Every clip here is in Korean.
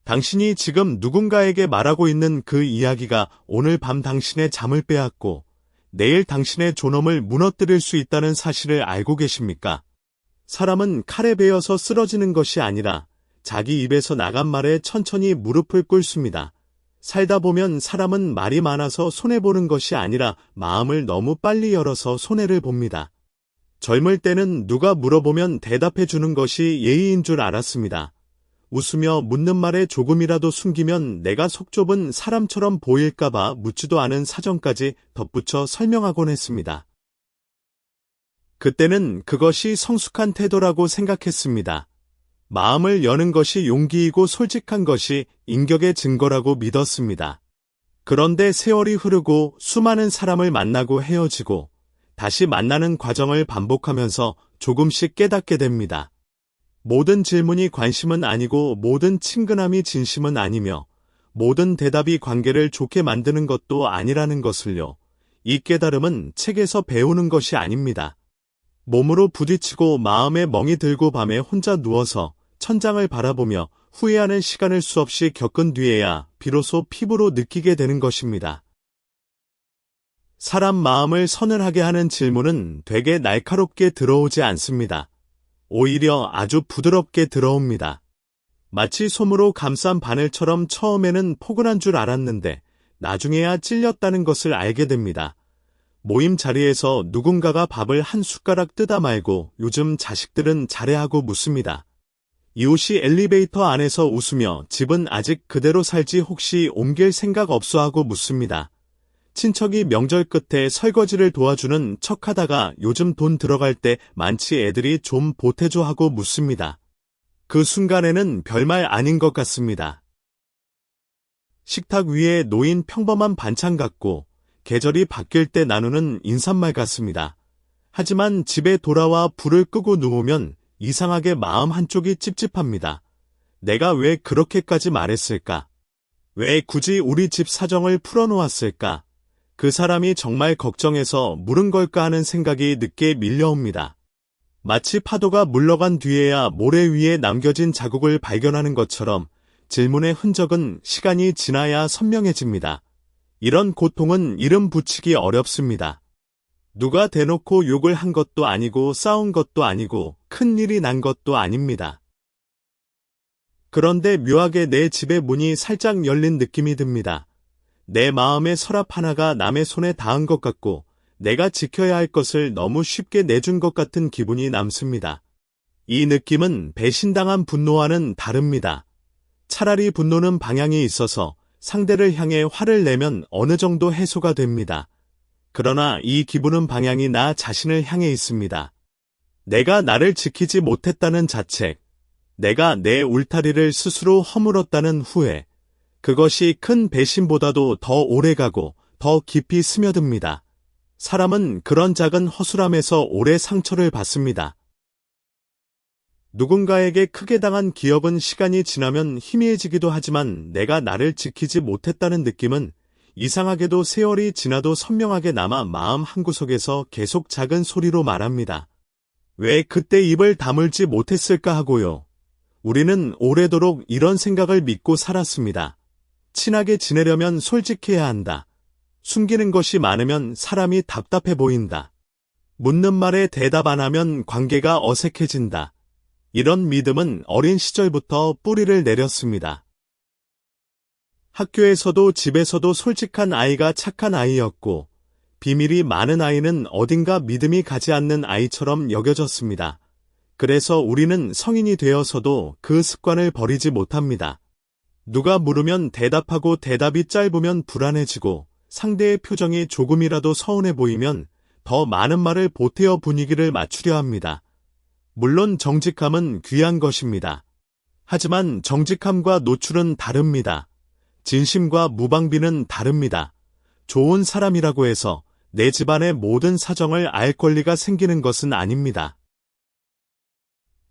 당신이 지금 누군가에게 말하고 있는 그 이야기가 오늘 밤 당신의 잠을 빼앗고 내일 당신의 존엄을 무너뜨릴 수 있다는 사실을 알고 계십니까? 사람은 칼에 베어서 쓰러지는 것이 아니라 자기 입에서 나간 말에 천천히 무릎을 꿇습니다. 살다 보면 사람은 말이 많아서 손해보는 것이 아니라 마음을 너무 빨리 열어서 손해를 봅니다. 젊을 때는 누가 물어보면 대답해 주는 것이 예의인 줄 알았습니다. 웃으며 묻는 말에 조금이라도 숨기면 내가 속 좁은 사람처럼 보일까봐 묻지도 않은 사정까지 덧붙여 설명하곤 했습니다. 그때는 그것이 성숙한 태도라고 생각했습니다. 마음을 여는 것이 용기이고 솔직한 것이 인격의 증거라고 믿었습니다. 그런데 세월이 흐르고 수많은 사람을 만나고 헤어지고 다시 만나는 과정을 반복하면서 조금씩 깨닫게 됩니다. 모든 질문이 관심은 아니고 모든 친근함이 진심은 아니며 모든 대답이 관계를 좋게 만드는 것도 아니라는 것을요. 이 깨달음은 책에서 배우는 것이 아닙니다. 몸으로 부딪히고 마음에 멍이 들고 밤에 혼자 누워서 천장을 바라보며 후회하는 시간을 수없이 겪은 뒤에야 비로소 피부로 느끼게 되는 것입니다. 사람 마음을 서늘하게 하는 질문은 되게 날카롭게 들어오지 않습니다. 오히려 아주 부드럽게 들어옵니다. 마치 솜으로 감싼 바늘처럼 처음에는 포근한 줄 알았는데 나중에야 찔렸다는 것을 알게 됩니다. 모임 자리에서 누군가가 밥을 한 숟가락 뜯어 말고 요즘 자식들은 잘해하고 묻습니다. 이웃이 엘리베이터 안에서 웃으며 집은 아직 그대로 살지 혹시 옮길 생각 없어 하고 묻습니다. 친척이 명절 끝에 설거지를 도와주는 척하다가 요즘 돈 들어갈 때 많지 애들이 좀 보태줘 하고 묻습니다. 그 순간에는 별말 아닌 것 같습니다. 식탁 위에 놓인 평범한 반찬 같고 계절이 바뀔 때 나누는 인사말 같습니다. 하지만 집에 돌아와 불을 끄고 누우면 이상하게 마음 한쪽이 찝찝합니다. 내가 왜 그렇게까지 말했을까? 왜 굳이 우리 집 사정을 풀어놓았을까? 그 사람이 정말 걱정해서 물은 걸까 하는 생각이 늦게 밀려옵니다. 마치 파도가 물러간 뒤에야 모래 위에 남겨진 자국을 발견하는 것처럼 질문의 흔적은 시간이 지나야 선명해집니다. 이런 고통은 이름 붙이기 어렵습니다. 누가 대놓고 욕을 한 것도 아니고 싸운 것도 아니고 큰 일이 난 것도 아닙니다. 그런데 묘하게 내 집의 문이 살짝 열린 느낌이 듭니다. 내 마음의 서랍 하나가 남의 손에 닿은 것 같고 내가 지켜야 할 것을 너무 쉽게 내준 것 같은 기분이 남습니다. 이 느낌은 배신당한 분노와는 다릅니다. 차라리 분노는 방향이 있어서 상대를 향해 화를 내면 어느 정도 해소가 됩니다. 그러나 이 기분은 방향이 나 자신을 향해 있습니다. 내가 나를 지키지 못했다는 자책, 내가 내 울타리를 스스로 허물었다는 후회, 그것이 큰 배신보다도 더 오래가고 더 깊이 스며듭니다. 사람은 그런 작은 허술함에서 오래 상처를 받습니다. 누군가에게 크게 당한 기억은 시간이 지나면 희미해지기도 하지만 내가 나를 지키지 못했다는 느낌은 이상하게도 세월이 지나도 선명하게 남아 마음 한구석에서 계속 작은 소리로 말합니다. 왜 그때 입을 다물지 못했을까 하고요. 우리는 오래도록 이런 생각을 믿고 살았습니다. 친하게 지내려면 솔직해야 한다. 숨기는 것이 많으면 사람이 답답해 보인다. 묻는 말에 대답 안 하면 관계가 어색해진다. 이런 믿음은 어린 시절부터 뿌리를 내렸습니다. 학교에서도 집에서도 솔직한 아이가 착한 아이였고 비밀이 많은 아이는 어딘가 믿음이 가지 않는 아이처럼 여겨졌습니다. 그래서 우리는 성인이 되어서도 그 습관을 버리지 못합니다. 누가 물으면 대답하고 대답이 짧으면 불안해지고 상대의 표정이 조금이라도 서운해 보이면 더 많은 말을 보태어 분위기를 맞추려 합니다. 물론 정직함은 귀한 것입니다. 하지만 정직함과 노출은 다릅니다. 진심과 무방비는 다릅니다. 좋은 사람이라고 해서 내 집안의 모든 사정을 알 권리가 생기는 것은 아닙니다.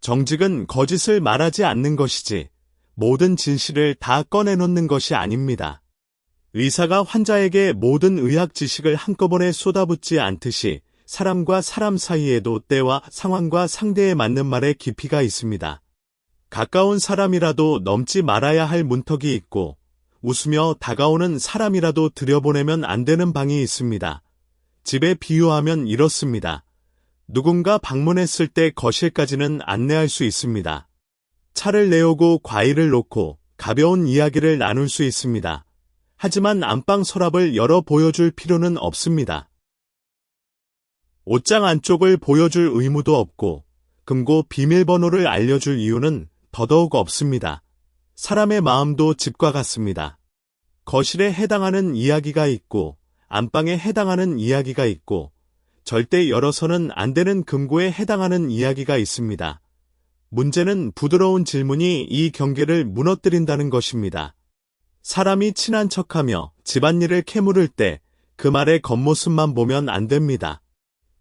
정직은 거짓을 말하지 않는 것이지 모든 진실을 다 꺼내놓는 것이 아닙니다. 의사가 환자에게 모든 의학 지식을 한꺼번에 쏟아붓지 않듯이 사람과 사람 사이에도 때와 상황과 상대에 맞는 말의 깊이가 있습니다. 가까운 사람이라도 넘지 말아야 할 문턱이 있고 웃으며 다가오는 사람이라도 들여보내면 안 되는 방이 있습니다. 집에 비유하면 이렇습니다. 누군가 방문했을 때 거실까지는 안내할 수 있습니다. 차를 내오고 과일을 놓고 가벼운 이야기를 나눌 수 있습니다. 하지만 안방 서랍을 열어 보여줄 필요는 없습니다. 옷장 안쪽을 보여줄 의무도 없고 금고 비밀번호를 알려줄 이유는 더더욱 없습니다. 사람의 마음도 집과 같습니다. 거실에 해당하는 이야기가 있고 안방에 해당하는 이야기가 있고 절대 열어서는 안 되는 금고에 해당하는 이야기가 있습니다. 문제는 부드러운 질문이 이 경계를 무너뜨린다는 것입니다. 사람이 친한 척하며 집안일을 캐물을 때 그 말의 겉모습만 보면 안 됩니다.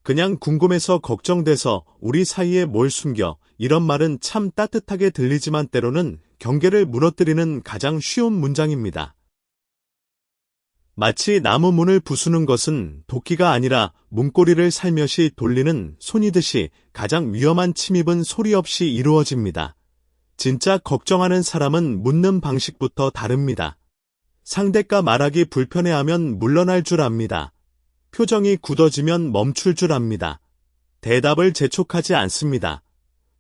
그냥 궁금해서 걱정돼서 우리 사이에 뭘 숨겨 이런 말은 참 따뜻하게 들리지만 때로는 경계를 무너뜨리는 가장 쉬운 문장입니다. 마치 나무 문을 부수는 것은 도끼가 아니라 문고리를 살며시 돌리는 손이듯이 가장 위험한 침입은 소리 없이 이루어집니다. 진짜 걱정하는 사람은 묻는 방식부터 다릅니다. 상대가 말하기 불편해하면 물러날 줄 압니다. 표정이 굳어지면 멈출 줄 압니다. 대답을 재촉하지 않습니다.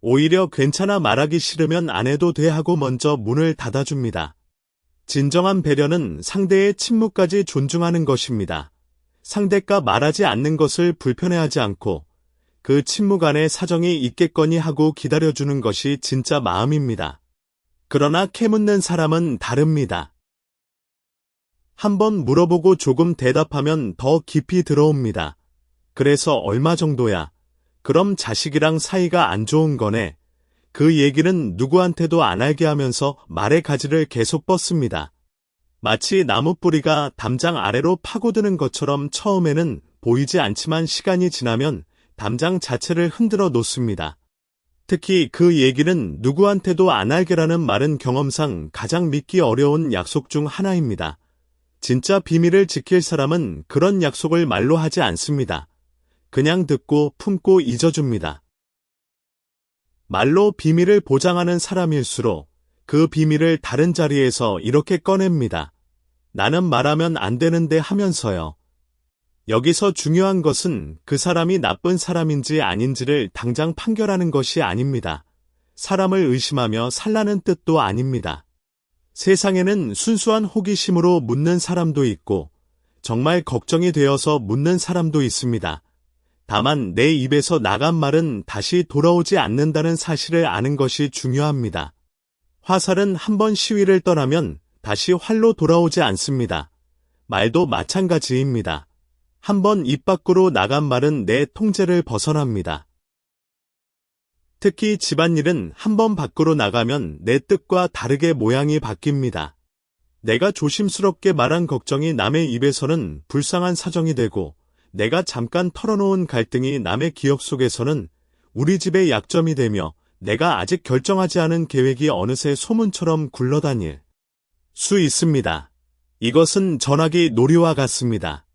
오히려 괜찮아 말하기 싫으면 안 해도 돼 하고 먼저 문을 닫아줍니다. 진정한 배려는 상대의 침묵까지 존중하는 것입니다. 상대가 말하지 않는 것을 불편해하지 않고 그 침묵 안에 사정이 있겠거니 하고 기다려주는 것이 진짜 마음입니다. 그러나 캐묻는 사람은 다릅니다. 한번 물어보고 조금 대답하면 더 깊이 들어옵니다. 그래서 얼마 정도야? 그럼 자식이랑 사이가 안 좋은 거네. 그 얘기는 누구한테도 안 알게 하면서 말의 가지를 계속 뻗습니다. 마치 나무 뿌리가 담장 아래로 파고드는 것처럼 처음에는 보이지 않지만 시간이 지나면 담장 자체를 흔들어 놓습니다. 특히 그 얘기는 누구한테도 안 알게라는 말은 경험상 가장 믿기 어려운 약속 중 하나입니다. 진짜 비밀을 지킬 사람은 그런 약속을 말로 하지 않습니다. 그냥 듣고 품고 잊어줍니다. 말로 비밀을 보장하는 사람일수록 그 비밀을 다른 자리에서 이렇게 꺼냅니다. 나는 말하면 안 되는데 하면서요. 여기서 중요한 것은 그 사람이 나쁜 사람인지 아닌지를 당장 판결하는 것이 아닙니다. 사람을 의심하며 살라는 뜻도 아닙니다. 세상에는 순수한 호기심으로 묻는 사람도 있고 정말 걱정이 되어서 묻는 사람도 있습니다. 다만 내 입에서 나간 말은 다시 돌아오지 않는다는 사실을 아는 것이 중요합니다. 화살은 한번 시위를 떠나면 다시 활로 돌아오지 않습니다. 말도 마찬가지입니다. 한번 입 밖으로 나간 말은 내 통제를 벗어납니다. 특히 집안일은 한번 밖으로 나가면 내 뜻과 다르게 모양이 바뀝니다. 내가 조심스럽게 말한 걱정이 남의 입에서는 불쌍한 사정이 되고 내가 잠깐 털어놓은 갈등이 남의 기억 속에서는 우리 집의 약점이 되며 내가 아직 결정하지 않은 계획이 어느새 소문처럼 굴러다닐 수 있습니다. 이것은 전화기 놀이와 같습니다.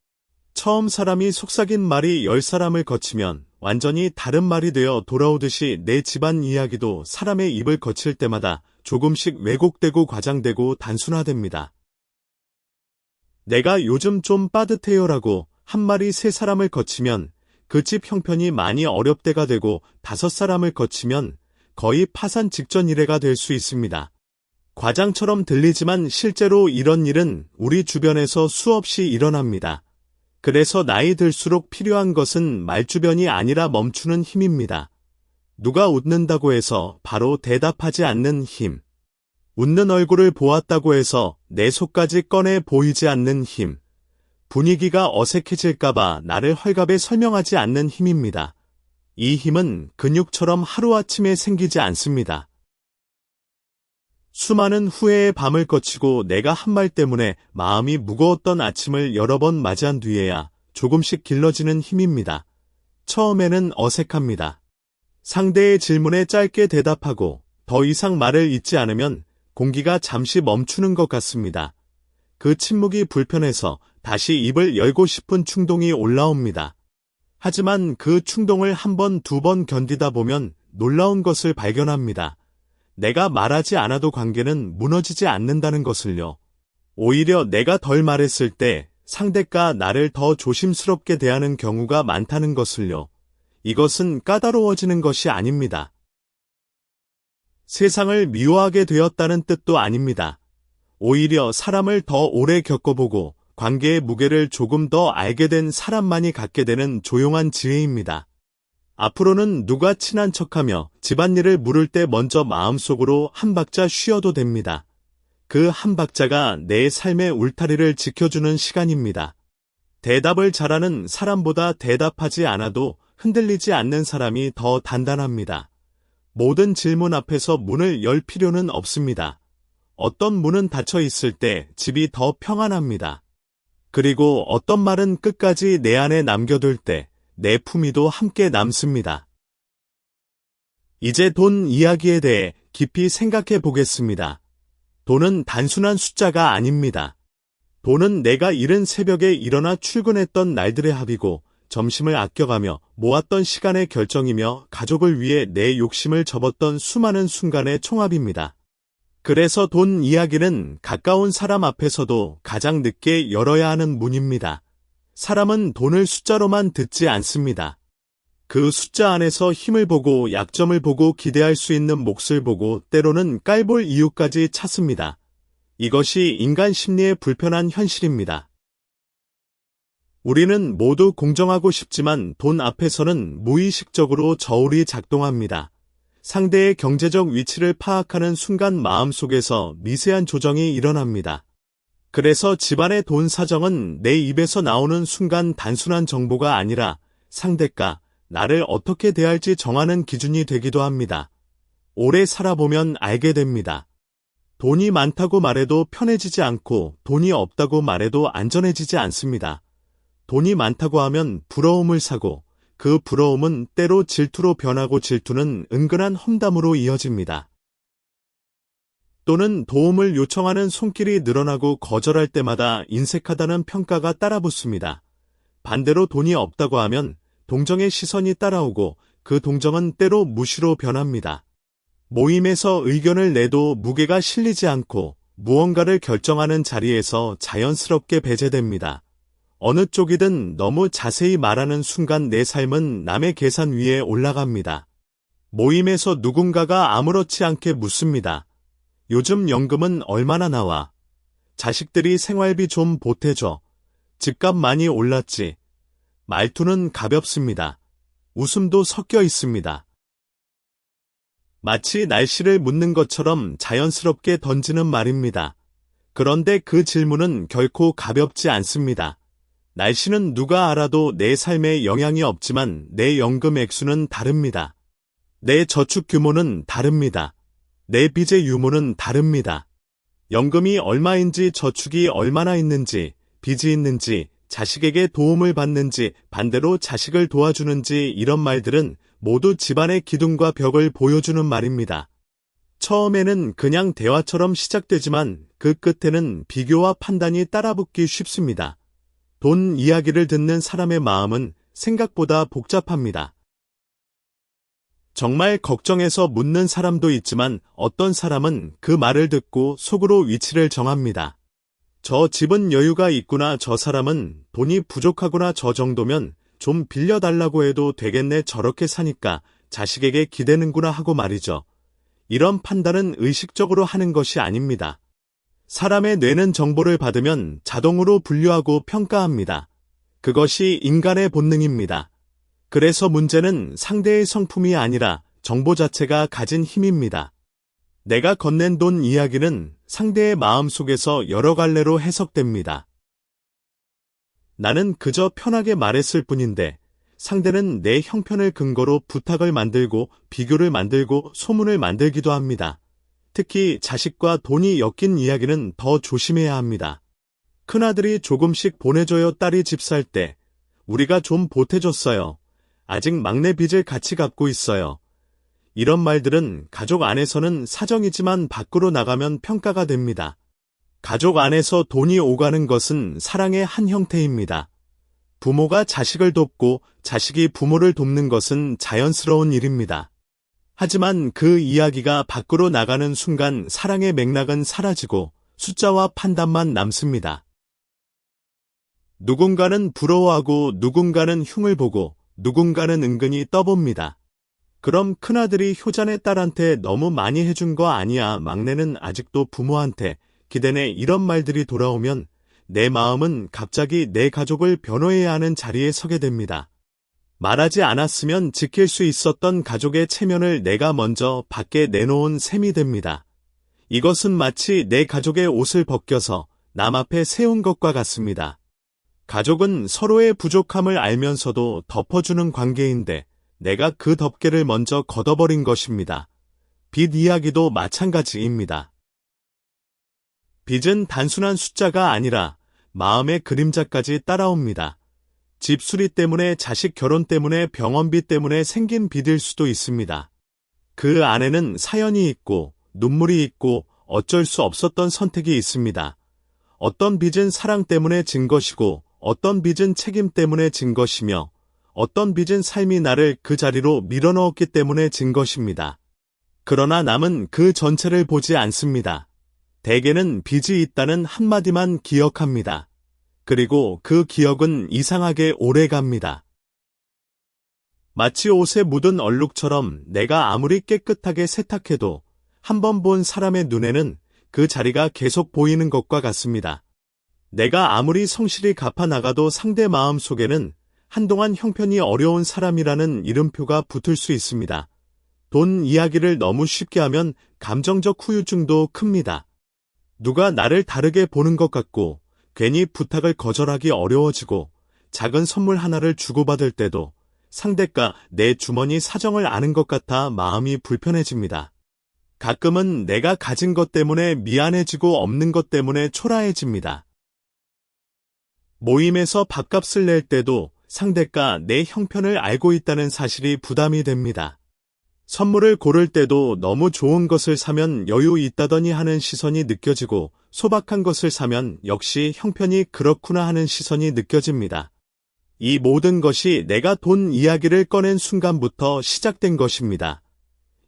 처음 사람이 속삭인 말이 10사람을 거치면 완전히 다른 말이 되어 돌아오듯이 내 집안 이야기도 사람의 입을 거칠 때마다 조금씩 왜곡되고 과장되고 단순화됩니다. 내가 요즘 좀 빠듯해요라고 한 말이 3사람을 거치면 그 집 형편이 많이 어렵대가 되고 5사람을 거치면 거의 파산 직전 일해가 될 수 있습니다. 과장처럼 들리지만 실제로 이런 일은 우리 주변에서 수없이 일어납니다. 그래서 나이 들수록 필요한 것은 말주변이 아니라 멈추는 힘입니다. 누가 웃는다고 해서 바로 대답하지 않는 힘. 웃는 얼굴을 보았다고 해서 내 속까지 꺼내 보이지 않는 힘. 분위기가 어색해질까봐 나를 헐갑에 설명하지 않는 힘입니다. 이 힘은 근육처럼 하루아침에 생기지 않습니다. 수많은 후회의 밤을 거치고 내가 한 말 때문에 마음이 무거웠던 아침을 여러 번 맞이한 뒤에야 조금씩 길러지는 힘입니다. 처음에는 어색합니다. 상대의 질문에 짧게 대답하고 더 이상 말을 잇지 않으면 공기가 잠시 멈추는 것 같습니다. 그 침묵이 불편해서 다시 입을 열고 싶은 충동이 올라옵니다. 하지만 그 충동을 한 번, 2번 견디다 보면 놀라운 것을 발견합니다. 내가 말하지 않아도 관계는 무너지지 않는다는 것을요. 오히려 내가 덜 말했을 때 상대가 나를 더 조심스럽게 대하는 경우가 많다는 것을요. 이것은 까다로워지는 것이 아닙니다. 세상을 미워하게 되었다는 뜻도 아닙니다. 오히려 사람을 더 오래 겪어보고 관계의 무게를 조금 더 알게 된 사람만이 갖게 되는 조용한 지혜입니다. 앞으로는 누가 친한 척하며 집안일을 물을 때 먼저 마음속으로 한 박자 쉬어도 됩니다. 그 한 박자가 내 삶의 울타리를 지켜주는 시간입니다. 대답을 잘하는 사람보다 대답하지 않아도 흔들리지 않는 사람이 더 단단합니다. 모든 질문 앞에서 문을 열 필요는 없습니다. 어떤 문은 닫혀 있을 때 집이 더 평안합니다. 그리고 어떤 말은 끝까지 내 안에 남겨둘 때 내 품위도 함께 남습니다. 이제 돈 이야기에 대해 깊이 생각해 보겠습니다. 돈은 단순한 숫자가 아닙니다. 돈은 내가 이른 새벽에 일어나 출근했던 날들의 합이고 점심을 아껴가며 모았던 시간의 결정이며 가족을 위해 내 욕심을 접었던 수많은 순간의 총합입니다. 그래서 돈 이야기는 가까운 사람 앞에서도 가장 늦게 열어야 하는 문입니다. 사람은 돈을 숫자로만 듣지 않습니다. 그 숫자 안에서 힘을 보고 약점을 보고 기대할 수 있는 몫을 보고 때로는 깔볼 이유까지 찾습니다. 이것이 인간 심리의 불편한 현실입니다. 우리는 모두 공정하고 싶지만 돈 앞에서는 무의식적으로 저울이 작동합니다. 상대의 경제적 위치를 파악하는 순간 마음속에서 미세한 조정이 일어납니다. 그래서 집안의 돈 사정은 내 입에서 나오는 순간 단순한 정보가 아니라 상대가 나를 어떻게 대할지 정하는 기준이 되기도 합니다. 오래 살아보면 알게 됩니다. 돈이 많다고 말해도 편해지지 않고 돈이 없다고 말해도 안전해지지 않습니다. 돈이 많다고 하면 부러움을 사고 그 부러움은 때로 질투로 변하고 질투는 은근한 험담으로 이어집니다. 또는 도움을 요청하는 손길이 늘어나고 거절할 때마다 인색하다는 평가가 따라붙습니다. 반대로 돈이 없다고 하면 동정의 시선이 따라오고 그 동정은 때로 무시로 변합니다. 모임에서 의견을 내도 무게가 실리지 않고 무언가를 결정하는 자리에서 자연스럽게 배제됩니다. 어느 쪽이든 너무 자세히 말하는 순간 내 삶은 남의 계산 위에 올라갑니다. 모임에서 누군가가 아무렇지 않게 묻습니다. 요즘 연금은 얼마나 나와? 자식들이 생활비 좀 보태줘. 집값 많이 올랐지. 말투는 가볍습니다. 웃음도 섞여 있습니다. 마치 날씨를 묻는 것처럼 자연스럽게 던지는 말입니다. 그런데 그 질문은 결코 가볍지 않습니다. 날씨는 누가 알아도 내 삶에 영향이 없지만 내 연금 액수는 다릅니다. 내 저축 규모는 다릅니다. 내 빚의 유무는 다릅니다. 연금이 얼마인지 저축이 얼마나 있는지, 빚이 있는지, 자식에게 도움을 받는지, 반대로 자식을 도와주는지 이런 말들은 모두 집안의 기둥과 벽을 보여주는 말입니다. 처음에는 그냥 대화처럼 시작되지만 그 끝에는 비교와 판단이 따라붙기 쉽습니다. 돈 이야기를 듣는 사람의 마음은 생각보다 복잡합니다. 정말 걱정해서 묻는 사람도 있지만 어떤 사람은 그 말을 듣고 속으로 위치를 정합니다. 저 집은 여유가 있구나, 저 사람은 돈이 부족하구나, 저 정도면 좀 빌려달라고 해도 되겠네, 저렇게 사니까 자식에게 기대는구나 하고 말이죠. 이런 판단은 의식적으로 하는 것이 아닙니다. 사람의 뇌는 정보를 받으면 자동으로 분류하고 평가합니다. 그것이 인간의 본능입니다. 그래서 문제는 상대의 성품이 아니라 정보 자체가 가진 힘입니다. 내가 건넨 돈 이야기는 상대의 마음속에서 여러 갈래로 해석됩니다. 나는 그저 편하게 말했을 뿐인데 상대는 내 형편을 근거로 부탁을 만들고 비교를 만들고 소문을 만들기도 합니다. 특히 자식과 돈이 엮인 이야기는 더 조심해야 합니다. 큰아들이 조금씩 보내줘요, 딸이 집 살 때. 우리가 좀 보태줬어요. 아직 막내 빚을 같이 갚고 있어요. 이런 말들은 가족 안에서는 사정이지만 밖으로 나가면 평가가 됩니다. 가족 안에서 돈이 오가는 것은 사랑의 한 형태입니다. 부모가 자식을 돕고 자식이 부모를 돕는 것은 자연스러운 일입니다. 하지만 그 이야기가 밖으로 나가는 순간 사랑의 맥락은 사라지고 숫자와 판단만 남습니다. 누군가는 부러워하고 누군가는 흉을 보고 누군가는 은근히 떠봅니다. 그럼 큰아들이 효자네 딸한테 너무 많이 해준 거 아니야? 막내는 아직도 부모한테 기대네? 이런 말들이 돌아오면 내 마음은 갑자기 내 가족을 변호해야 하는 자리에 서게 됩니다. 말하지 않았으면 지킬 수 있었던 가족의 체면을 내가 먼저 밖에 내놓은 셈이 됩니다. 이것은 마치 내 가족의 옷을 벗겨서 남 앞에 세운 것과 같습니다. 가족은 서로의 부족함을 알면서도 덮어주는 관계인데 내가 그 덮개를 먼저 걷어버린 것입니다. 빚 이야기도 마찬가지입니다. 빚은 단순한 숫자가 아니라 마음의 그림자까지 따라옵니다. 집 수리 때문에, 자식 결혼 때문에, 병원비 때문에 생긴 빚일 수도 있습니다. 그 안에는 사연이 있고 눈물이 있고 어쩔 수 없었던 선택이 있습니다. 어떤 빚은 사랑 때문에 진 것이고 어떤 빚은 책임 때문에 진 것이며 어떤 빚은 삶이 나를 그 자리로 밀어넣었기 때문에 진 것입니다. 그러나 남은 그 전체를 보지 않습니다. 대개는 빚이 있다는 한마디만 기억합니다. 그리고 그 기억은 이상하게 오래 갑니다. 마치 옷에 묻은 얼룩처럼 내가 아무리 깨끗하게 세탁해도 한 번 본 사람의 눈에는 그 자리가 계속 보이는 것과 같습니다. 내가 아무리 성실히 갚아나가도 상대 마음 속에는 한동안 형편이 어려운 사람이라는 이름표가 붙을 수 있습니다. 돈 이야기를 너무 쉽게 하면 감정적 후유증도 큽니다. 누가 나를 다르게 보는 것 같고 괜히 부탁을 거절하기 어려워지고 작은 선물 하나를 주고받을 때도 상대가 내 주머니 사정을 아는 것 같아 마음이 불편해집니다. 가끔은 내가 가진 것 때문에 미안해지고 없는 것 때문에 초라해집니다. 모임에서 밥값을 낼 때도 상대가 내 형편을 알고 있다는 사실이 부담이 됩니다. 선물을 고를 때도 너무 좋은 것을 사면 여유 있다더니 하는 시선이 느껴지고 소박한 것을 사면 역시 형편이 그렇구나 하는 시선이 느껴집니다. 이 모든 것이 내가 돈 이야기를 꺼낸 순간부터 시작된 것입니다.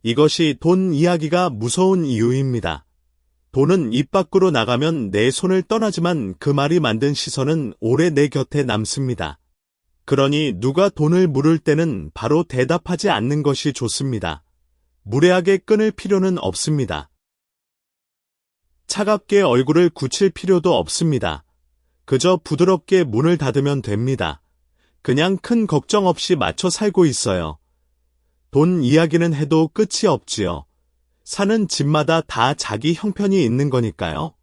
이것이 돈 이야기가 무서운 이유입니다. 돈은 입 밖으로 나가면 내 손을 떠나지만 그 말이 만든 시선은 오래 내 곁에 남습니다. 그러니 누가 돈을 물을 때는 바로 대답하지 않는 것이 좋습니다. 무례하게 끊을 필요는 없습니다. 차갑게 얼굴을 굳힐 필요도 없습니다. 그저 부드럽게 문을 닫으면 됩니다. 그냥 큰 걱정 없이 맞춰 살고 있어요. 돈 이야기는 해도 끝이 없지요. 사는 집마다 다 자기 형편이 있는 거니까요.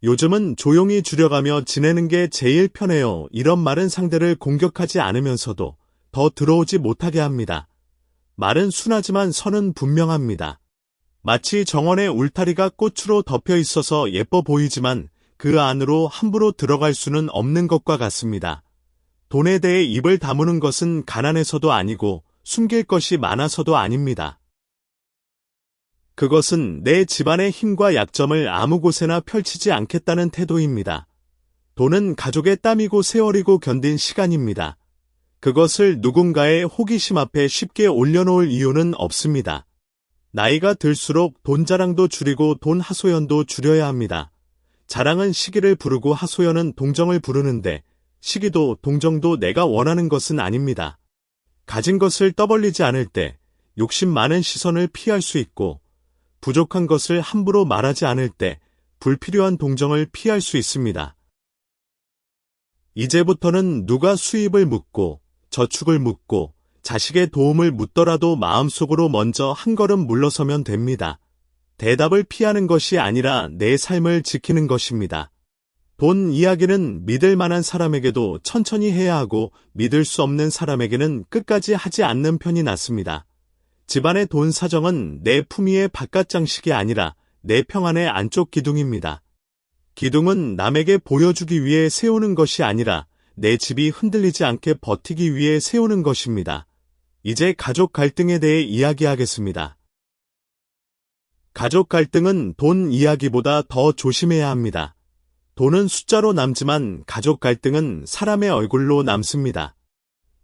요즘은 조용히 줄여가며 지내는 게 제일 편해요. 이런 말은 상대를 공격하지 않으면서도 더 들어오지 못하게 합니다. 말은 순하지만 선은 분명합니다. 마치 정원의 울타리가 꽃으로 덮여 있어서 예뻐 보이지만 그 안으로 함부로 들어갈 수는 없는 것과 같습니다. 돈에 대해 입을 다무는 것은 가난해서도 아니고 숨길 것이 많아서도 아닙니다. 그것은 내 집안의 힘과 약점을 아무 곳에나 펼치지 않겠다는 태도입니다. 돈은 가족의 땀이고 세월이고 견딘 시간입니다. 그것을 누군가의 호기심 앞에 쉽게 올려놓을 이유는 없습니다. 나이가 들수록 돈 자랑도 줄이고 돈 하소연도 줄여야 합니다. 자랑은 시기를 부르고 하소연은 동정을 부르는데 시기도 동정도 내가 원하는 것은 아닙니다. 가진 것을 떠벌리지 않을 때 욕심 많은 시선을 피할 수 있고 부족한 것을 함부로 말하지 않을 때 불필요한 동정을 피할 수 있습니다. 이제부터는 누가 수입을 묻고 저축을 묻고 자식의 도움을 묻더라도 마음속으로 먼저 한 걸음 물러서면 됩니다. 대답을 피하는 것이 아니라 내 삶을 지키는 것입니다. 돈 이야기는 믿을 만한 사람에게도 천천히 해야 하고 믿을 수 없는 사람에게는 끝까지 하지 않는 편이 낫습니다. 집안의 돈 사정은 내 품위의 바깥 장식이 아니라 내 평안의 안쪽 기둥입니다. 기둥은 남에게 보여주기 위해 세우는 것이 아니라 내 집이 흔들리지 않게 버티기 위해 세우는 것입니다. 이제 가족 갈등에 대해 이야기하겠습니다. 가족 갈등은 돈 이야기보다 더 조심해야 합니다. 돈은 숫자로 남지만 가족 갈등은 사람의 얼굴로 남습니다.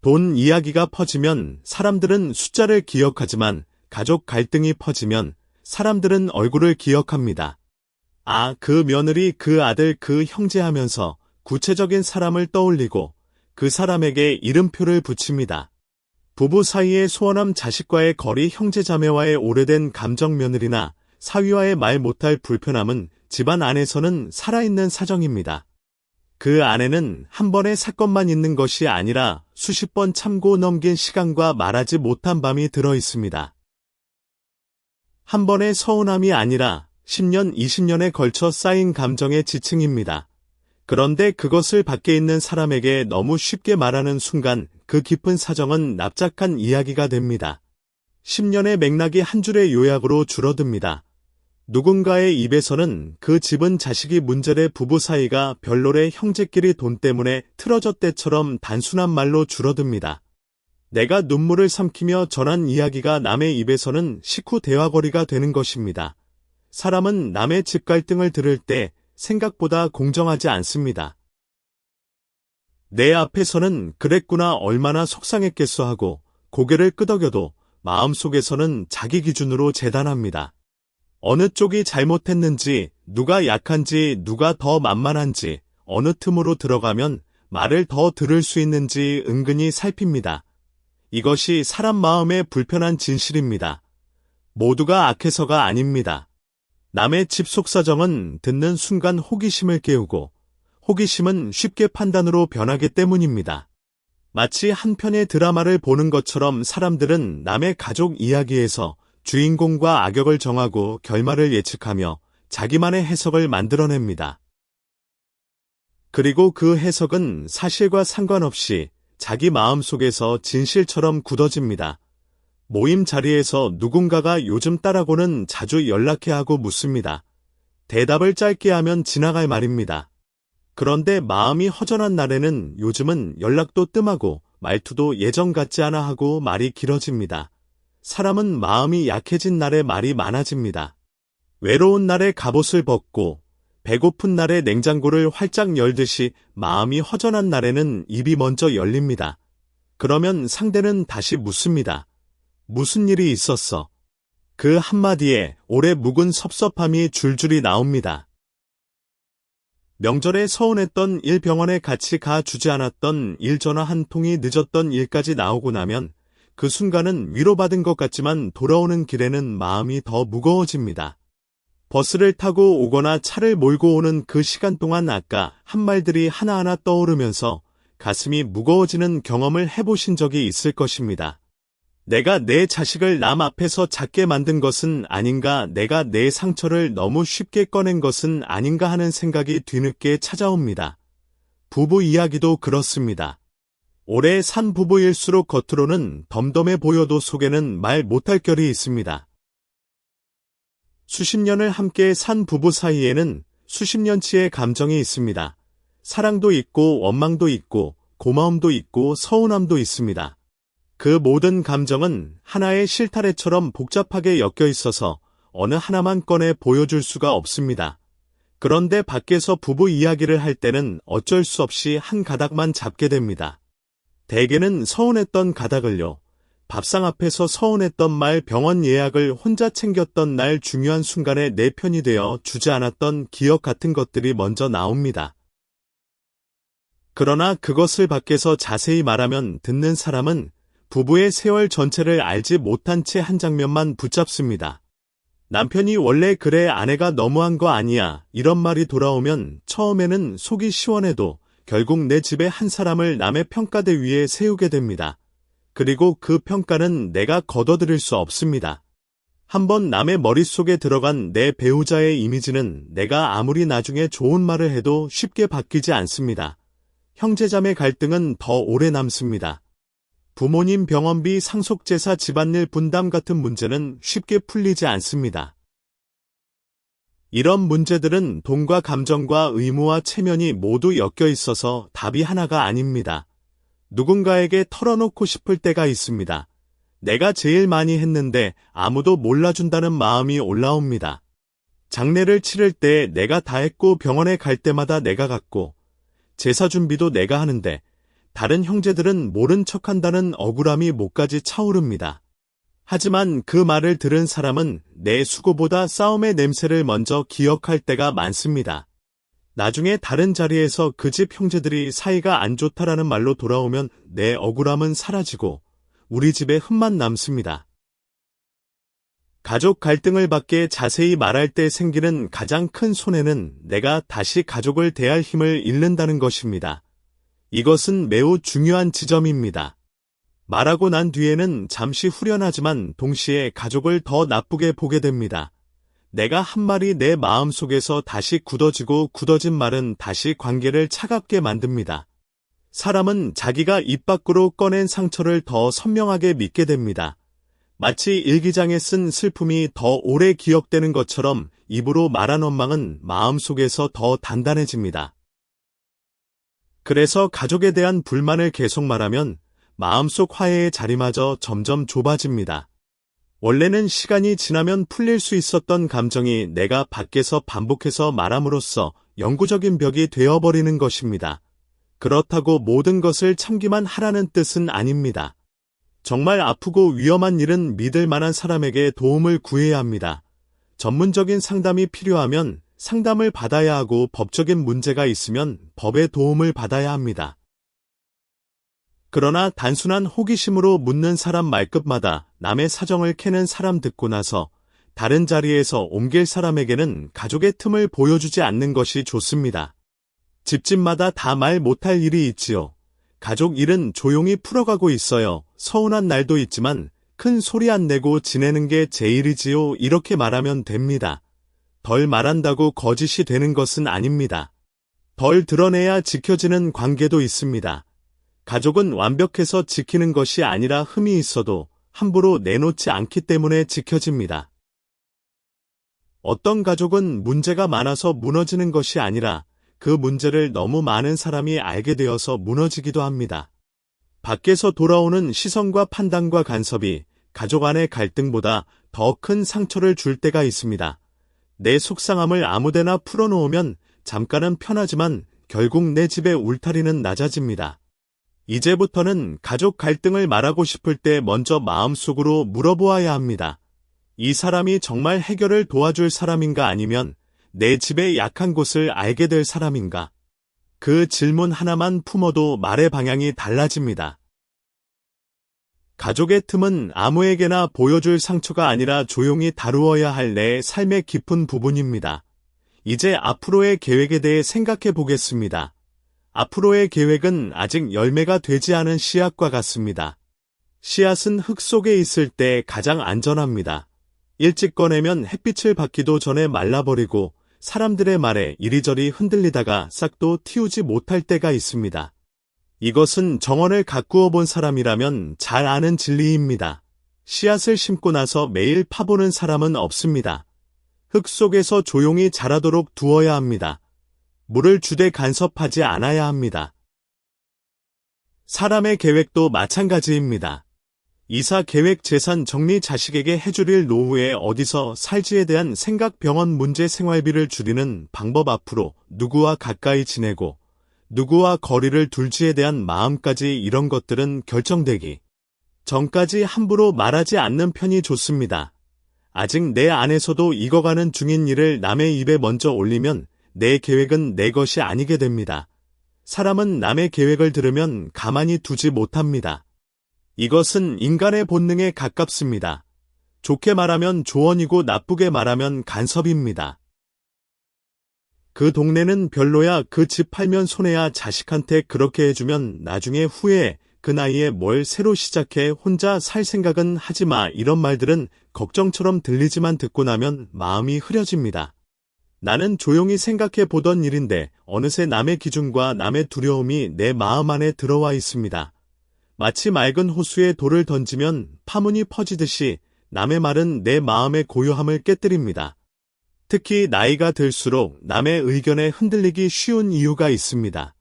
돈 이야기가 퍼지면 사람들은 숫자를 기억하지만 가족 갈등이 퍼지면 사람들은 얼굴을 기억합니다. 아, 그 며느리, 그 아들, 그 형제 하면서 구체적인 사람을 떠올리고 그 사람에게 이름표를 붙입니다. 부부 사이의 소원함, 자식과의 거리, 형제자매와의 오래된 감정, 며느리나 사위와의 말 못할 불편함은 집안 안에서는 살아있는 사정입니다. 그 안에는 한 번의 사건만 있는 것이 아니라 수십 번 참고 넘긴 시간과 말하지 못한 밤이 들어 있습니다. 한 번의 서운함이 아니라 10년, 20년에 걸쳐 쌓인 감정의 지층입니다. 그런데 그것을 밖에 있는 사람에게 너무 쉽게 말하는 순간 그 깊은 사정은 납작한 이야기가 됩니다. 10년의 맥락이 한 줄의 요약으로 줄어듭니다. 누군가의 입에서는 그 집은 자식이 문제래, 부부 사이가 별로래, 형제끼리 돈 때문에 틀어졌대처럼 단순한 말로 줄어듭니다. 내가 눈물을 삼키며 전한 이야기가 남의 입에서는 식후 대화거리가 되는 것입니다. 사람은 남의 집 갈등을 들을 때 생각보다 공정하지 않습니다. 내 앞에서는 그랬구나, 얼마나 속상했겠어 하고 고개를 끄덕여도 마음속에서는 자기 기준으로 재단합니다. 어느 쪽이 잘못했는지, 누가 약한지, 누가 더 만만한지, 어느 틈으로 들어가면 말을 더 들을 수 있는지 은근히 살핍니다. 이것이 사람 마음의 불편한 진실입니다. 모두가 악해서가 아닙니다. 남의 집 속사정은 듣는 순간 호기심을 깨우고 호기심은 쉽게 판단으로 변하기 때문입니다. 마치 한 편의 드라마를 보는 것처럼 사람들은 남의 가족 이야기에서 주인공과 악역을 정하고 결말을 예측하며 자기만의 해석을 만들어냅니다. 그리고 그 해석은 사실과 상관없이 자기 마음속에서 진실처럼 굳어집니다. 모임 자리에서 누군가가 요즘 딸하고는 자주 연락해 하고 묻습니다. 대답을 짧게 하면 지나갈 말입니다. 그런데 마음이 허전한 날에는 요즘은 연락도 뜸하고 말투도 예전 같지 않아 하고 말이 길어집니다. 사람은 마음이 약해진 날에 말이 많아집니다. 외로운 날에 갑옷을 벗고 배고픈 날에 냉장고를 활짝 열듯이 마음이 허전한 날에는 입이 먼저 열립니다. 그러면 상대는 다시 묻습니다. 무슨 일이 있었어? 그 한마디에 오래 묵은 섭섭함이 줄줄이 나옵니다. 명절에 서운했던 일, 병원에 같이 가 주지 않았던 일, 전화 한 통이 늦었던 일까지 나오고 나면 그 순간은 위로받은 것 같지만 돌아오는 길에는 마음이 더 무거워집니다. 버스를 타고 오거나 차를 몰고 오는 그 시간 동안 아까 한 말들이 하나하나 떠오르면서 가슴이 무거워지는 경험을 해보신 적이 있을 것입니다. 내가 내 자식을 남 앞에서 작게 만든 것은 아닌가, 내가 내 상처를 너무 쉽게 꺼낸 것은 아닌가 하는 생각이 뒤늦게 찾아옵니다. 부부 이야기도 그렇습니다. 오래 산 부부일수록 겉으로는 덤덤해 보여도 속에는 말 못할 결이 있습니다. 수십 년을 함께 산 부부 사이에는 수십 년치의 감정이 있습니다. 사랑도 있고 원망도 있고 고마움도 있고 서운함도 있습니다. 그 모든 감정은 하나의 실타래처럼 복잡하게 엮여 있어서 어느 하나만 꺼내 보여줄 수가 없습니다. 그런데 밖에서 부부 이야기를 할 때는 어쩔 수 없이 한 가닥만 잡게 됩니다. 대개는 서운했던 가닥을요. 밥상 앞에서 서운했던 말, 병원 예약을 혼자 챙겼던 날, 중요한 순간에 내 편이 되어 주지 않았던 기억 같은 것들이 먼저 나옵니다. 그러나 그것을 밖에서 자세히 말하면 듣는 사람은 부부의 세월 전체를 알지 못한 채 한 장면만 붙잡습니다. 남편이 원래 그래, 아내가 너무한 거 아니야, 이런 말이 돌아오면 처음에는 속이 시원해도 결국 내 집의 한 사람을 남의 평가대 위에 세우게 됩니다. 그리고 그 평가는 내가 걷어들일 수 없습니다. 한번 남의 머릿속에 들어간 내 배우자의 이미지는 내가 아무리 나중에 좋은 말을 해도 쉽게 바뀌지 않습니다. 형제자매 갈등은 더 오래 남습니다. 부모님 병원비, 상속재산, 집안일 분담 같은 문제는 쉽게 풀리지 않습니다. 이런 문제들은 돈과 감정과 의무와 체면이 모두 엮여 있어서 답이 하나가 아닙니다. 누군가에게 털어놓고 싶을 때가 있습니다. 내가 제일 많이 했는데 아무도 몰라준다는 마음이 올라옵니다. 장례를 치를 때 내가 다 했고 병원에 갈 때마다 내가 갔고 제사 준비도 내가 하는데 다른 형제들은 모른 척한다는 억울함이 목까지 차오릅니다. 하지만 그 말을 들은 사람은 내 수고보다 싸움의 냄새를 먼저 기억할 때가 많습니다. 나중에 다른 자리에서 그 집 형제들이 사이가 안 좋다라는 말로 돌아오면 내 억울함은 사라지고 우리 집에 흠만 남습니다. 가족 갈등을 밖에 자세히 말할 때 생기는 가장 큰 손해는 내가 다시 가족을 대할 힘을 잃는다는 것입니다. 이것은 매우 중요한 지점입니다. 말하고 난 뒤에는 잠시 후련하지만 동시에 가족을 더 나쁘게 보게 됩니다. 내가 한 말이 내 마음속에서 다시 굳어지고 굳어진 말은 다시 관계를 차갑게 만듭니다. 사람은 자기가 입 밖으로 꺼낸 상처를 더 선명하게 믿게 됩니다. 마치 일기장에 쓴 슬픔이 더 오래 기억되는 것처럼 입으로 말한 원망은 마음속에서 더 단단해집니다. 그래서 가족에 대한 불만을 계속 말하면 마음속 화해의 자리마저 점점 좁아집니다. 원래는 시간이 지나면 풀릴 수 있었던 감정이 내가 밖에서 반복해서 말함으로써 영구적인 벽이 되어버리는 것입니다. 그렇다고 모든 것을 참기만 하라는 뜻은 아닙니다. 정말 아프고 위험한 일은 믿을 만한 사람에게 도움을 구해야 합니다. 전문적인 상담이 필요하면 상담을 받아야 하고 법적인 문제가 있으면 법의 도움을 받아야 합니다. 그러나 단순한 호기심으로 묻는 사람 말끝마다 남의 사정을 캐는 사람 듣고 나서 다른 자리에서 옮길 사람에게는 가족의 틈을 보여주지 않는 것이 좋습니다. 집집마다 다 말 못할 일이 있지요. 가족 일은 조용히 풀어가고 있어요. 서운한 날도 있지만 큰 소리 안 내고 지내는 게 제일이지요. 이렇게 말하면 됩니다. 덜 말한다고 거짓이 되는 것은 아닙니다. 덜 드러내야 지켜지는 관계도 있습니다. 가족은 완벽해서 지키는 것이 아니라 흠이 있어도 함부로 내놓지 않기 때문에 지켜집니다. 어떤 가족은 문제가 많아서 무너지는 것이 아니라 그 문제를 너무 많은 사람이 알게 되어서 무너지기도 합니다. 밖에서 돌아오는 시선과 판단과 간섭이 가족 안의 갈등보다 더 큰 상처를 줄 때가 있습니다. 내 속상함을 아무데나 풀어놓으면 잠깐은 편하지만 결국 내 집의 울타리는 낮아집니다. 이제부터는 가족 갈등을 말하고 싶을 때 먼저 마음속으로 물어보아야 합니다. 이 사람이 정말 해결을 도와줄 사람인가 아니면 내 집의 약한 곳을 알게 될 사람인가? 그 질문 하나만 품어도 말의 방향이 달라집니다. 가족의 틈은 아무에게나 보여줄 상처가 아니라 조용히 다루어야 할 내 삶의 깊은 부분입니다. 이제 앞으로의 계획에 대해 생각해 보겠습니다. 앞으로의 계획은 아직 열매가 되지 않은 씨앗과 같습니다. 씨앗은 흙 속에 있을 때 가장 안전합니다. 일찍 꺼내면 햇빛을 받기도 전에 말라버리고 사람들의 말에 이리저리 흔들리다가 싹도 틔우지 못할 때가 있습니다. 이것은 정원을 가꾸어 본 사람이라면 잘 아는 진리입니다. 씨앗을 심고 나서 매일 파보는 사람은 없습니다. 흙 속에서 조용히 자라도록 두어야 합니다. 물을 주되 간섭하지 않아야 합니다. 사람의 계획도 마찬가지입니다. 이사 계획 재산 정리 자식에게 해줄 일 노후에 어디서 살지에 대한 생각 병원 문제 생활비를 줄이는 방법 앞으로 누구와 가까이 지내고 누구와 거리를 둘지에 대한 마음까지 이런 것들은 결정되기 전까지 함부로 말하지 않는 편이 좋습니다. 아직 내 안에서도 익어가는 중인 일을 남의 입에 먼저 올리면 내 계획은 내 것이 아니게 됩니다. 사람은 남의 계획을 들으면 가만히 두지 못합니다. 이것은 인간의 본능에 가깝습니다. 좋게 말하면 조언이고 나쁘게 말하면 간섭입니다. 그 동네는 별로야, 그 집 팔면 손해야, 자식한테 그렇게 해주면 나중에 후회해, 그 나이에 뭘 새로 시작해, 혼자 살 생각은 하지 마, 이런 말들은 걱정처럼 들리지만 듣고 나면 마음이 흐려집니다. 나는 조용히 생각해 보던 일인데 어느새 남의 기준과 남의 두려움이 내 마음 안에 들어와 있습니다. 마치 맑은 호수에 돌을 던지면 파문이 퍼지듯이 남의 말은 내 마음의 고요함을 깨뜨립니다. 특히 나이가 들수록 남의 의견에 흔들리기 쉬운 이유가 있습니다.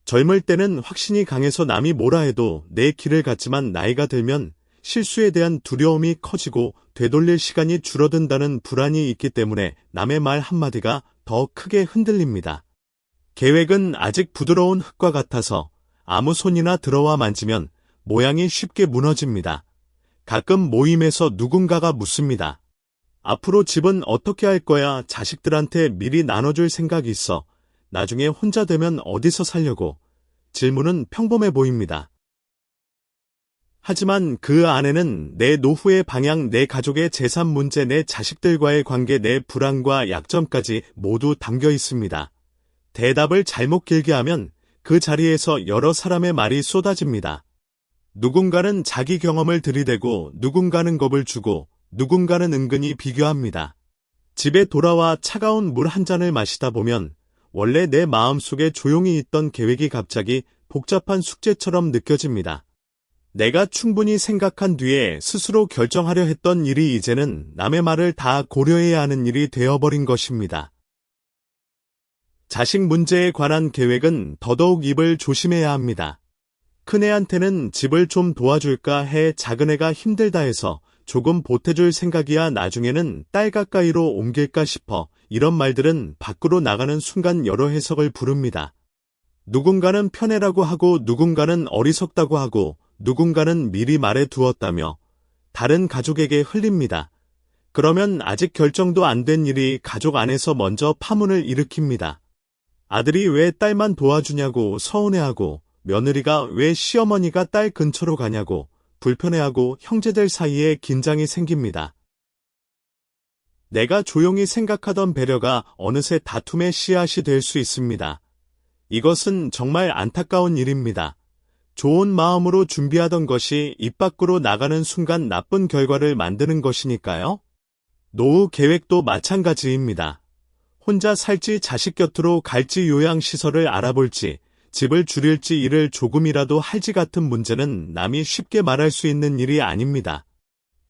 젊을 때는 확신이 강해서 남이 뭐라 해도 내 길을 갔지만 나이가 들면 실수에 대한 두려움이 커지고 되돌릴 시간이 줄어든다는 불안이 있기 때문에 남의 말 한마디가 더 크게 흔들립니다. 계획은 아직 부드러운 흙과 같아서 아무 손이나 들어와 만지면 모양이 쉽게 무너집니다. 가끔 모임에서 누군가가 묻습니다. 앞으로 집은 어떻게 할 거야? 자식들한테 미리 나눠줄 생각이 있어. 나중에 혼자 되면 어디서 살려고? 질문은 평범해 보입니다. 하지만 그 안에는 내 노후의 방향, 내 가족의 재산 문제, 내 자식들과의 관계, 내 불안과 약점까지 모두 담겨 있습니다. 대답을 잘못 길게 하면 그 자리에서 여러 사람의 말이 쏟아집니다. 누군가는 자기 경험을 들이대고, 누군가는 겁을 주고, 누군가는 은근히 비교합니다. 집에 돌아와 차가운 물 한 잔을 마시다 보면 원래 내 마음속에 조용히 있던 계획이 갑자기 복잡한 숙제처럼 느껴집니다. 내가 충분히 생각한 뒤에 스스로 결정하려 했던 일이 이제는 남의 말을 다 고려해야 하는 일이 되어버린 것입니다. 자식 문제에 관한 계획은 더더욱 입을 조심해야 합니다. 큰애한테는 집을 좀 도와줄까 해 작은애가 힘들다 해서 조금 보태줄 생각이야 나중에는 딸 가까이로 옮길까 싶어 이런 말들은 밖으로 나가는 순간 여러 해석을 부릅니다. 누군가는 편애라고 하고 누군가는 어리석다고 하고 누군가는 미리 말해 두었다며 다른 가족에게 흘립니다. 그러면 아직 결정도 안 된 일이 가족 안에서 먼저 파문을 일으킵니다. 아들이 왜 딸만 도와주냐고 서운해하고 며느리가 왜 시어머니가 딸 근처로 가냐고 불편해하고 형제들 사이에 긴장이 생깁니다. 내가 조용히 생각하던 배려가 어느새 다툼의 씨앗이 될 수 있습니다. 이것은 정말 안타까운 일입니다. 좋은 마음으로 준비하던 것이 입 밖으로 나가는 순간 나쁜 결과를 만드는 것이니까요. 노후 계획도 마찬가지입니다. 혼자 살지 자식 곁으로 갈지 요양시설을 알아볼지 집을 줄일지 일을 조금이라도 할지 같은 문제는 남이 쉽게 말할 수 있는 일이 아닙니다.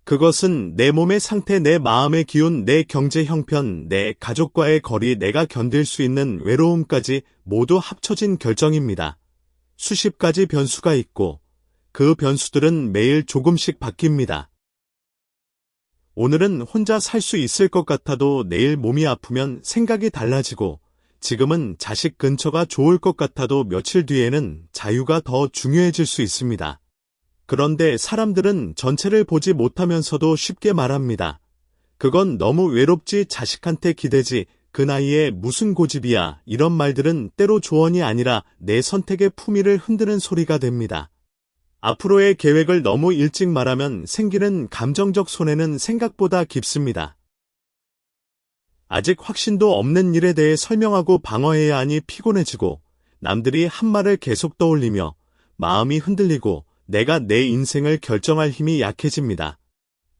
그것은 내 몸의 상태, 내 마음의 기운, 내 경제 형편, 내 가족과의 거리, 내가 견딜 수 있는 외로움까지 모두 합쳐진 결정입니다. 수십 가지 변수가 있고 그 변수들은 매일 조금씩 바뀝니다. 오늘은 혼자 살 수 있을 것 같아도 내일 몸이 아프면 생각이 달라지고 지금은 자식 근처가 좋을 것 같아도 며칠 뒤에는 자유가 더 중요해질 수 있습니다. 그런데 사람들은 전체를 보지 못하면서도 쉽게 말합니다. 그건 너무 외롭지, 자식한테 기대지, 그 나이에 무슨 고집이야, 이런 말들은 때로 조언이 아니라 내 선택의 품위를 흔드는 소리가 됩니다. 앞으로의 계획을 너무 일찍 말하면 생기는 감정적 손해는 생각보다 깊습니다. 아직 확신도 없는 일에 대해 설명하고 방어해야 하니 피곤해지고 남들이 한 말을 계속 떠올리며 마음이 흔들리고 내가 내 인생을 결정할 힘이 약해집니다.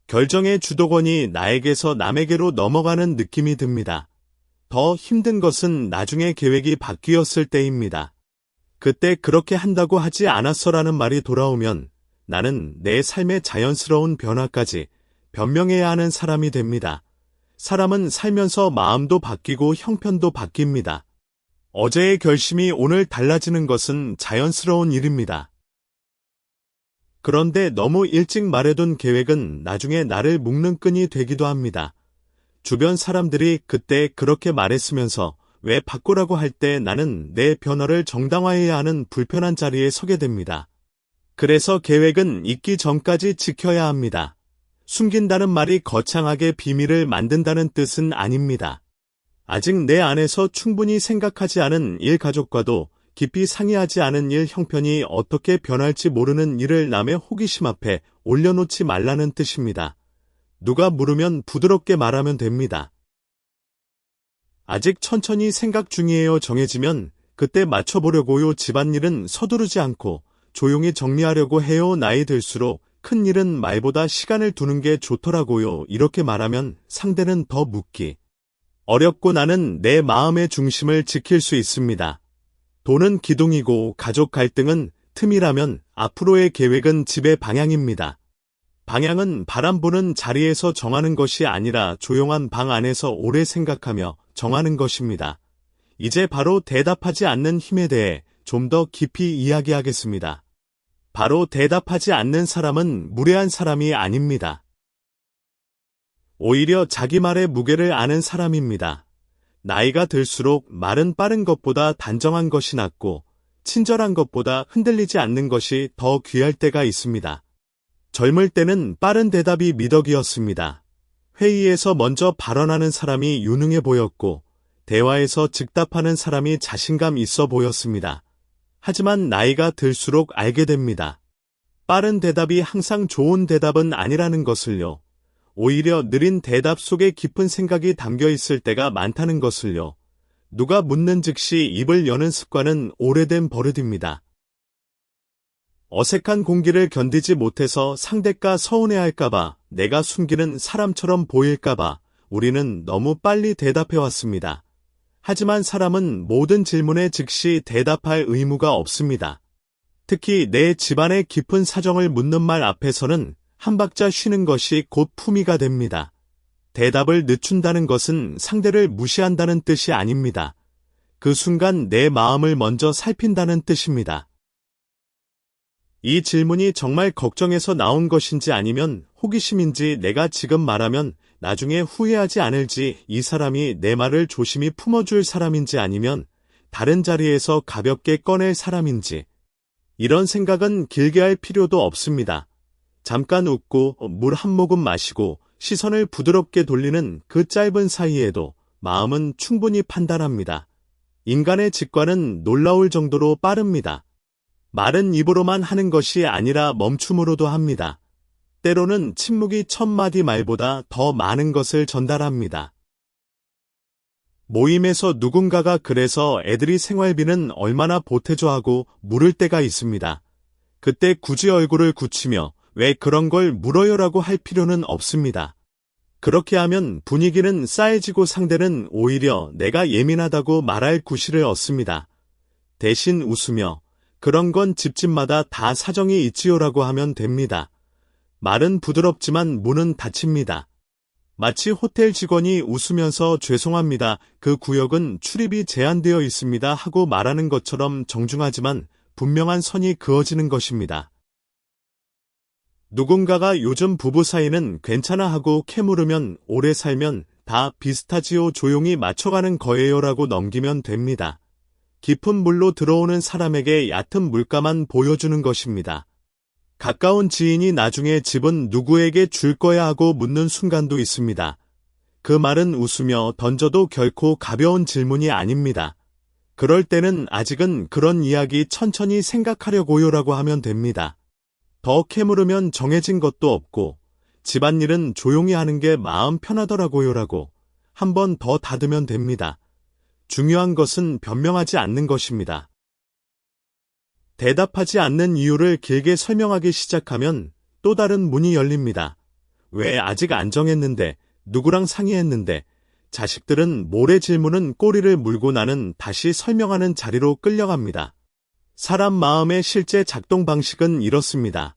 결정의 주도권이 나에게서 남에게로 넘어가는 느낌이 듭니다. 더 힘든 것은 나중에 계획이 바뀌었을 때입니다. 그때 그렇게 한다고 하지 않았어라는 말이 돌아오면 나는 내 삶의 자연스러운 변화까지 변명해야 하는 사람이 됩니다. 사람은 살면서 마음도 바뀌고 형편도 바뀝니다. 어제의 결심이 오늘 달라지는 것은 자연스러운 일입니다. 그런데 너무 일찍 말해둔 계획은 나중에 나를 묶는 끈이 되기도 합니다. 주변 사람들이 그때 그렇게 말했으면서 왜 바꾸라고 할 때 나는 내 변화를 정당화해야 하는 불편한 자리에 서게 됩니다. 그래서 계획은 있기 전까지 지켜야 합니다. 숨긴다는 말이 거창하게 비밀을 만든다는 뜻은 아닙니다. 아직 내 안에서 충분히 생각하지 않은 일, 가족과도 깊이 상의하지 않은 일, 형편이 어떻게 변할지 모르는 일을 남의 호기심 앞에 올려놓지 말라는 뜻입니다. 누가 물으면 부드럽게 말하면 됩니다. 아직 천천히 생각 중이에요. 정해지면 그때 맞춰보려고요. 집안일은 서두르지 않고 조용히 정리하려고 해요. 나이 들수록 큰 일은 말보다 시간을 두는 게 좋더라고요. 이렇게 말하면 상대는 더 묻기 어렵고 나는 내 마음의 중심을 지킬 수 있습니다. 돈은 기둥이고 가족 갈등은 틈이라면 앞으로의 계획은 집의 방향입니다. 방향은 바람 부는 자리에서 정하는 것이 아니라 조용한 방 안에서 오래 생각하며 정하는 것입니다. 이제 바로 대답하지 않는 힘에 대해 좀 더 깊이 이야기하겠습니다. 바로 대답하지 않는 사람은 무례한 사람이 아닙니다. 오히려 자기 말의 무게를 아는 사람입니다. 나이가 들수록 말은 빠른 것보다 단정한 것이 낫고 친절한 것보다 흔들리지 않는 것이 더 귀할 때가 있습니다. 젊을 때는 빠른 대답이 미덕이었습니다. 회의에서 먼저 발언하는 사람이 유능해 보였고, 대화에서 즉답하는 사람이 자신감 있어 보였습니다. 하지만 나이가 들수록 알게 됩니다. 빠른 대답이 항상 좋은 대답은 아니라는 것을요. 오히려 느린 대답 속에 깊은 생각이 담겨 있을 때가 많다는 것을요. 누가 묻는 즉시 입을 여는 습관은 오래된 버릇입니다. 어색한 공기를 견디지 못해서 상대가 서운해할까봐, 내가 숨기는 사람처럼 보일까봐 우리는 너무 빨리 대답해왔습니다. 하지만 사람은 모든 질문에 즉시 대답할 의무가 없습니다. 특히 내 집안의 깊은 사정을 묻는 말 앞에서는 한 박자 쉬는 것이 곧 품위가 됩니다. 대답을 늦춘다는 것은 상대를 무시한다는 뜻이 아닙니다. 그 순간 내 마음을 먼저 살핀다는 뜻입니다. 이 질문이 정말 걱정해서 나온 것인지 아니면 호기심인지, 내가 지금 말하면 나중에 후회하지 않을지, 이 사람이 내 말을 조심히 품어줄 사람인지, 아니면 다른 자리에서 가볍게 꺼낼 사람인지, 이런 생각은 길게 할 필요도 없습니다. 잠깐 웃고 물 한 모금 마시고 시선을 부드럽게 돌리는 그 짧은 사이에도 마음은 충분히 판단합니다. 인간의 직관은 놀라울 정도로 빠릅니다. 말은 입으로만 하는 것이 아니라 멈춤으로도 합니다. 때로는 침묵이 천마디 말보다 더 많은 것을 전달합니다. 모임에서 누군가가 그래서 애들이 생활비는 얼마나 보태줘 하고 물을 때가 있습니다. 그때 굳이 얼굴을 굳히며 왜 그런 걸 물어요라고 할 필요는 없습니다. 그렇게 하면 분위기는 싸해지고 상대는 오히려 내가 예민하다고 말할 구실을 얻습니다. 대신 웃으며 그런 건 집집마다 다 사정이 있지요라고 하면 됩니다. 말은 부드럽지만 문은 닫힙니다. 마치 호텔 직원이 웃으면서 죄송합니다. 그 구역은 출입이 제한되어 있습니다 하고 말하는 것처럼 정중하지만 분명한 선이 그어지는 것입니다. 누군가가 요즘 부부 사이는 괜찮아 하고 캐물으면 오래 살면 다 비슷하지요, 조용히 맞춰가는 거예요라고 넘기면 됩니다. 깊은 물로 들어오는 사람에게 얕은 물가만 보여주는 것입니다. 가까운 지인이 나중에 집은 누구에게 줄 거야 하고 묻는 순간도 있습니다. 그 말은 웃으며 던져도 결코 가벼운 질문이 아닙니다. 그럴 때는 아직은 그런 이야기 천천히 생각하려고요라고 하면 됩니다. 더 캐물으면 정해진 것도 없고 집안일은 조용히 하는 게 마음 편하더라고요라고 한 번 더 다듬으면 됩니다. 중요한 것은 변명하지 않는 것입니다. 대답하지 않는 이유를 길게 설명하기 시작하면 또 다른 문이 열립니다. 왜 아직 안 정했는데, 누구랑 상의했는데, 자식들은 모래 질문은 꼬리를 물고 나는 다시 설명하는 자리로 끌려갑니다. 사람 마음의 실제 작동 방식은 이렇습니다.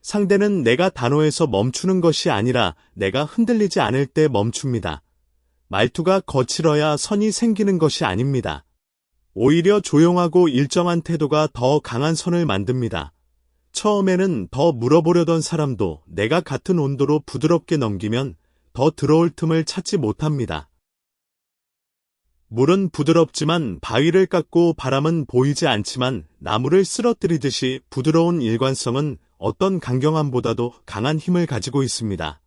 상대는 내가 단호해서 멈추는 것이 아니라 내가 흔들리지 않을 때 멈춥니다. 말투가 거칠어야 선이 생기는 것이 아닙니다. 오히려 조용하고 일정한 태도가 더 강한 선을 만듭니다. 처음에는 더 물어보려던 사람도 내가 같은 온도로 부드럽게 넘기면 더 들어올 틈을 찾지 못합니다. 물은 부드럽지만 바위를 깎고 바람은 보이지 않지만 나무를 쓰러뜨리듯이 부드러운 일관성은 어떤 강경함보다도 강한 힘을 가지고 있습니다.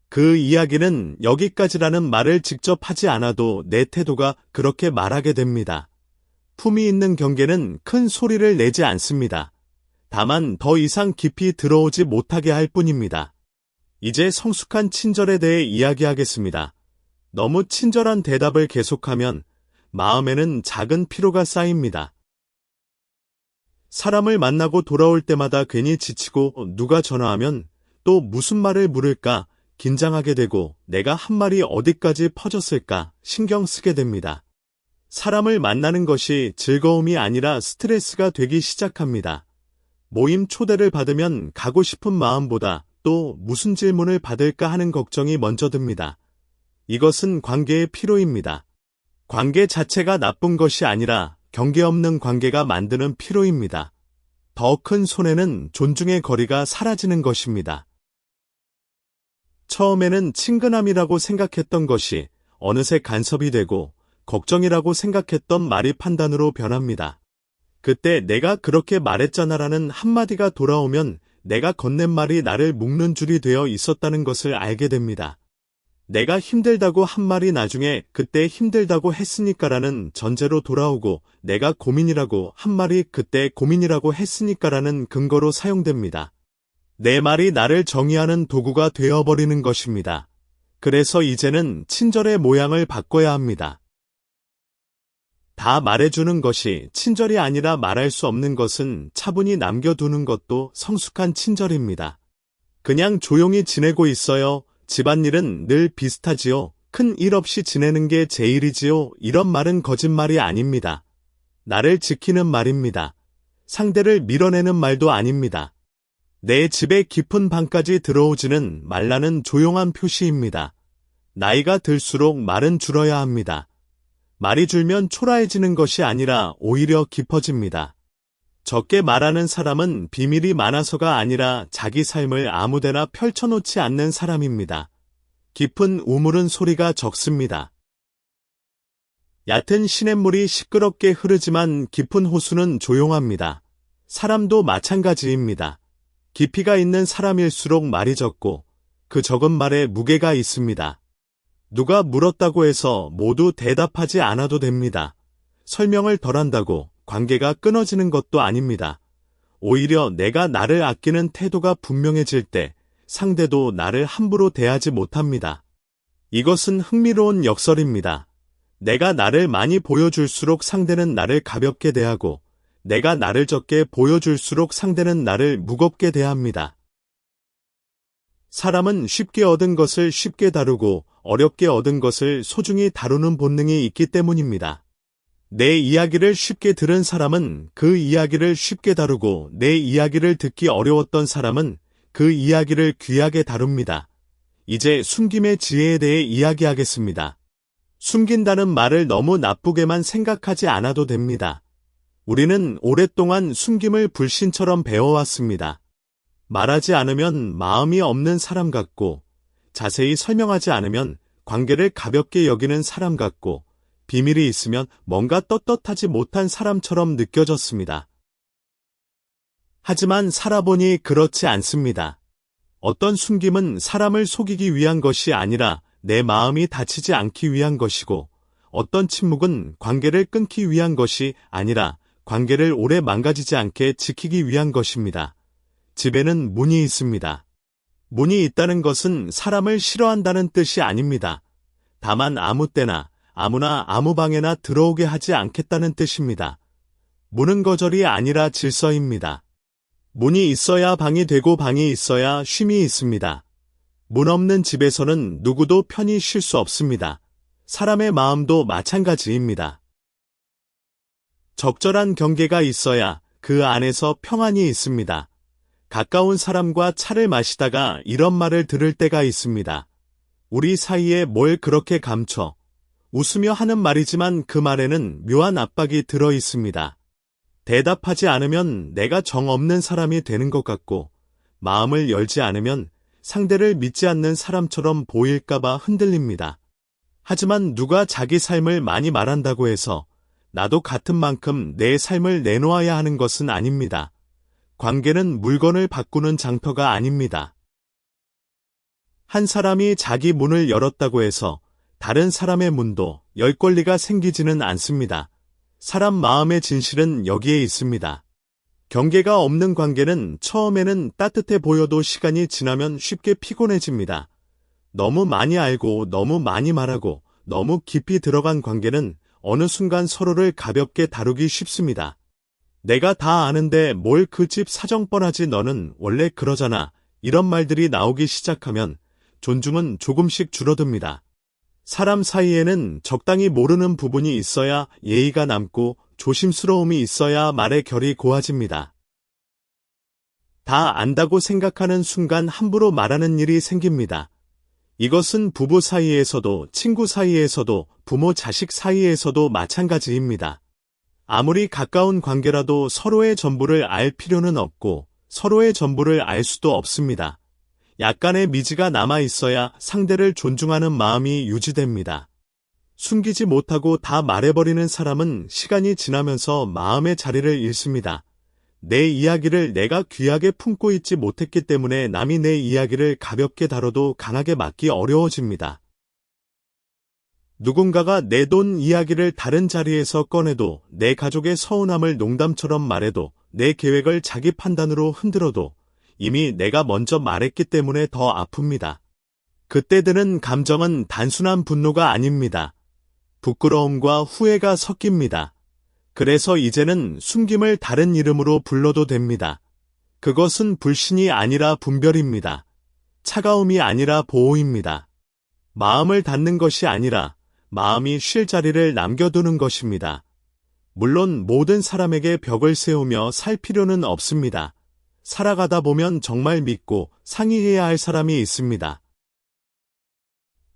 그 이야기는 여기까지라는 말을 직접 하지 않아도 내 태도가 그렇게 말하게 됩니다. 품위 있는 경계는 큰 소리를 내지 않습니다. 다만 더 이상 깊이 들어오지 못하게 할 뿐입니다. 이제 성숙한 친절에 대해 이야기하겠습니다. 너무 친절한 대답을 계속하면 마음에는 작은 피로가 쌓입니다. 사람을 만나고 돌아올 때마다 괜히 지치고 누가 전화하면 또 무슨 말을 물을까 긴장하게 되고 내가 한 말이 어디까지 퍼졌을까 신경 쓰게 됩니다. 사람을 만나는 것이 즐거움이 아니라 스트레스가 되기 시작합니다. 모임 초대를 받으면 가고 싶은 마음보다 또 무슨 질문을 받을까 하는 걱정이 먼저 듭니다. 이것은 관계의 피로입니다. 관계 자체가 나쁜 것이 아니라 경계 없는 관계가 만드는 피로입니다. 더 큰 손해는 존중의 거리가 사라지는 것입니다. 처음에는 친근함이라고 생각했던 것이 어느새 간섭이 되고 걱정이라고 생각했던 말이 판단으로 변합니다. 그때 내가 그렇게 말했잖아라는 한마디가 돌아오면 내가 건넨 말이 나를 묶는 줄이 되어 있었다는 것을 알게 됩니다. 내가 힘들다고 한 말이 나중에 그때 힘들다고 했으니까라는 전제로 돌아오고 내가 고민이라고 한 말이 그때 고민이라고 했으니까라는 근거로 사용됩니다. 내 말이 나를 정의하는 도구가 되어버리는 것입니다. 그래서 이제는 친절의 모양을 바꿔야 합니다. 다 말해주는 것이 친절이 아니라 말할 수 없는 것은 차분히 남겨두는 것도 성숙한 친절입니다. 그냥 조용히 지내고 있어요. 집안일은 늘 비슷하지요. 큰 일 없이 지내는 게 제일이지요. 이런 말은 거짓말이 아닙니다. 나를 지키는 말입니다. 상대를 밀어내는 말도 아닙니다. 내 집에 깊은 방까지 들어오지는 말라는 조용한 표시입니다. 나이가 들수록 말은 줄어야 합니다. 말이 줄면 초라해지는 것이 아니라 오히려 깊어집니다. 적게 말하는 사람은 비밀이 많아서가 아니라 자기 삶을 아무데나 펼쳐놓지 않는 사람입니다. 깊은 우물은 소리가 적습니다. 얕은 시냇물이 시끄럽게 흐르지만 깊은 호수는 조용합니다. 사람도 마찬가지입니다. 깊이가 있는 사람일수록 말이 적고 그 적은 말에 무게가 있습니다. 누가 물었다고 해서 모두 대답하지 않아도 됩니다. 설명을 덜한다고 관계가 끊어지는 것도 아닙니다. 오히려 내가 나를 아끼는 태도가 분명해질 때 상대도 나를 함부로 대하지 못합니다. 이것은 흥미로운 역설입니다. 내가 나를 많이 보여줄수록 상대는 나를 가볍게 대하고 내가 나를 적게 보여줄수록 상대는 나를 무겁게 대합니다. 사람은 쉽게 얻은 것을 쉽게 다루고 어렵게 얻은 것을 소중히 다루는 본능이 있기 때문입니다. 내 이야기를 쉽게 들은 사람은 그 이야기를 쉽게 다루고 내 이야기를 듣기 어려웠던 사람은 그 이야기를 귀하게 다룹니다. 이제 숨김의 지혜에 대해 이야기하겠습니다. 숨긴다는 말을 너무 나쁘게만 생각하지 않아도 됩니다. 우리는 오랫동안 숨김을 불신처럼 배워왔습니다. 말하지 않으면 마음이 없는 사람 같고 자세히 설명하지 않으면 관계를 가볍게 여기는 사람 같고 비밀이 있으면 뭔가 떳떳하지 못한 사람처럼 느껴졌습니다. 하지만 살아보니 그렇지 않습니다. 어떤 숨김은 사람을 속이기 위한 것이 아니라 내 마음이 다치지 않기 위한 것이고 어떤 침묵은 관계를 끊기 위한 것이 아니라 관계를 오래 망가지지 않게 지키기 위한 것입니다. 집에는 문이 있습니다. 문이 있다는 것은 사람을 싫어한다는 뜻이 아닙니다. 다만 아무 때나 아무나 아무 방에나 들어오게 하지 않겠다는 뜻입니다. 문은 거절이 아니라 질서입니다. 문이 있어야 방이 되고 방이 있어야 쉼이 있습니다. 문 없는 집에서는 누구도 편히 쉴 수 없습니다. 사람의 마음도 마찬가지입니다. 적절한 경계가 있어야 그 안에서 평안이 있습니다. 가까운 사람과 차를 마시다가 이런 말을 들을 때가 있습니다. 우리 사이에 뭘 그렇게 감춰? 웃으며 하는 말이지만 그 말에는 묘한 압박이 들어 있습니다. 대답하지 않으면 내가 정 없는 사람이 되는 것 같고 마음을 열지 않으면 상대를 믿지 않는 사람처럼 보일까봐 흔들립니다. 하지만 누가 자기 삶을 많이 말한다고 해서 나도 같은 만큼 내 삶을 내놓아야 하는 것은 아닙니다. 관계는 물건을 바꾸는 장터가 아닙니다. 한 사람이 자기 문을 열었다고 해서 다른 사람의 문도 열 권리가 생기지는 않습니다. 사람 마음의 진실은 여기에 있습니다. 경계가 없는 관계는 처음에는 따뜻해 보여도 시간이 지나면 쉽게 피곤해집니다. 너무 많이 알고 너무 많이 말하고 너무 깊이 들어간 관계는 어느 순간 서로를 가볍게 다루기 쉽습니다. 내가 다 아는데 뭘 그 집 사정 뻔하지 너는 원래 그러잖아. 이런 말들이 나오기 시작하면 존중은 조금씩 줄어듭니다. 사람 사이에는 적당히 모르는 부분이 있어야 예의가 남고 조심스러움이 있어야 말의 결이 고와집니다. 다 안다고 생각하는 순간 함부로 말하는 일이 생깁니다. 이것은 부부 사이에서도 친구 사이에서도 부모 자식 사이에서도 마찬가지입니다. 아무리 가까운 관계라도 서로의 전부를 알 필요는 없고 서로의 전부를 알 수도 없습니다. 약간의 미지가 남아 있어야 상대를 존중하는 마음이 유지됩니다. 숨기지 못하고 다 말해버리는 사람은 시간이 지나면서 마음의 자리를 잃습니다. 내 이야기를 내가 귀하게 품고 있지 못했기 때문에 남이 내 이야기를 가볍게 다뤄도 강하게 맞기 어려워집니다. 누군가가 내 돈 이야기를 다른 자리에서 꺼내도, 내 가족의 서운함을 농담처럼 말해도, 내 계획을 자기 판단으로 흔들어도 이미 내가 먼저 말했기 때문에 더 아픕니다. 그때 드는 감정은 단순한 분노가 아닙니다. 부끄러움과 후회가 섞입니다. 그래서 이제는 숨김을 다른 이름으로 불러도 됩니다. 그것은 불신이 아니라 분별입니다. 차가움이 아니라 보호입니다. 마음을 닫는 것이 아니라 마음이 쉴 자리를 남겨두는 것입니다. 물론 모든 사람에게 벽을 세우며 살 필요는 없습니다. 살아가다 보면 정말 믿고 상의해야 할 사람이 있습니다.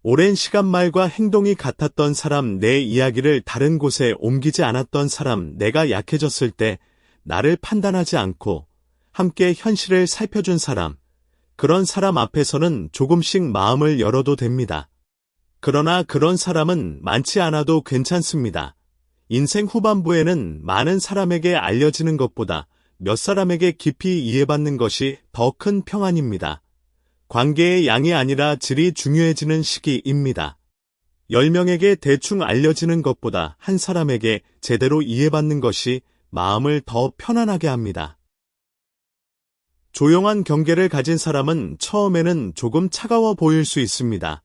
오랜 시간 말과 행동이 같았던 사람, 내 이야기를 다른 곳에 옮기지 않았던 사람, 내가 약해졌을 때 나를 판단하지 않고 함께 현실을 살펴준 사람, 그런 사람 앞에서는 조금씩 마음을 열어도 됩니다. 그러나 그런 사람은 많지 않아도 괜찮습니다. 인생 후반부에는 많은 사람에게 알려지는 것보다 몇 사람에게 깊이 이해받는 것이 더 큰 평안입니다. 관계의 양이 아니라 질이 중요해지는 시기입니다. 10명에게 대충 알려지는 것보다 한 사람에게 제대로 이해받는 것이 마음을 더 편안하게 합니다. 조용한 경계를 가진 사람은 처음에는 조금 차가워 보일 수 있습니다.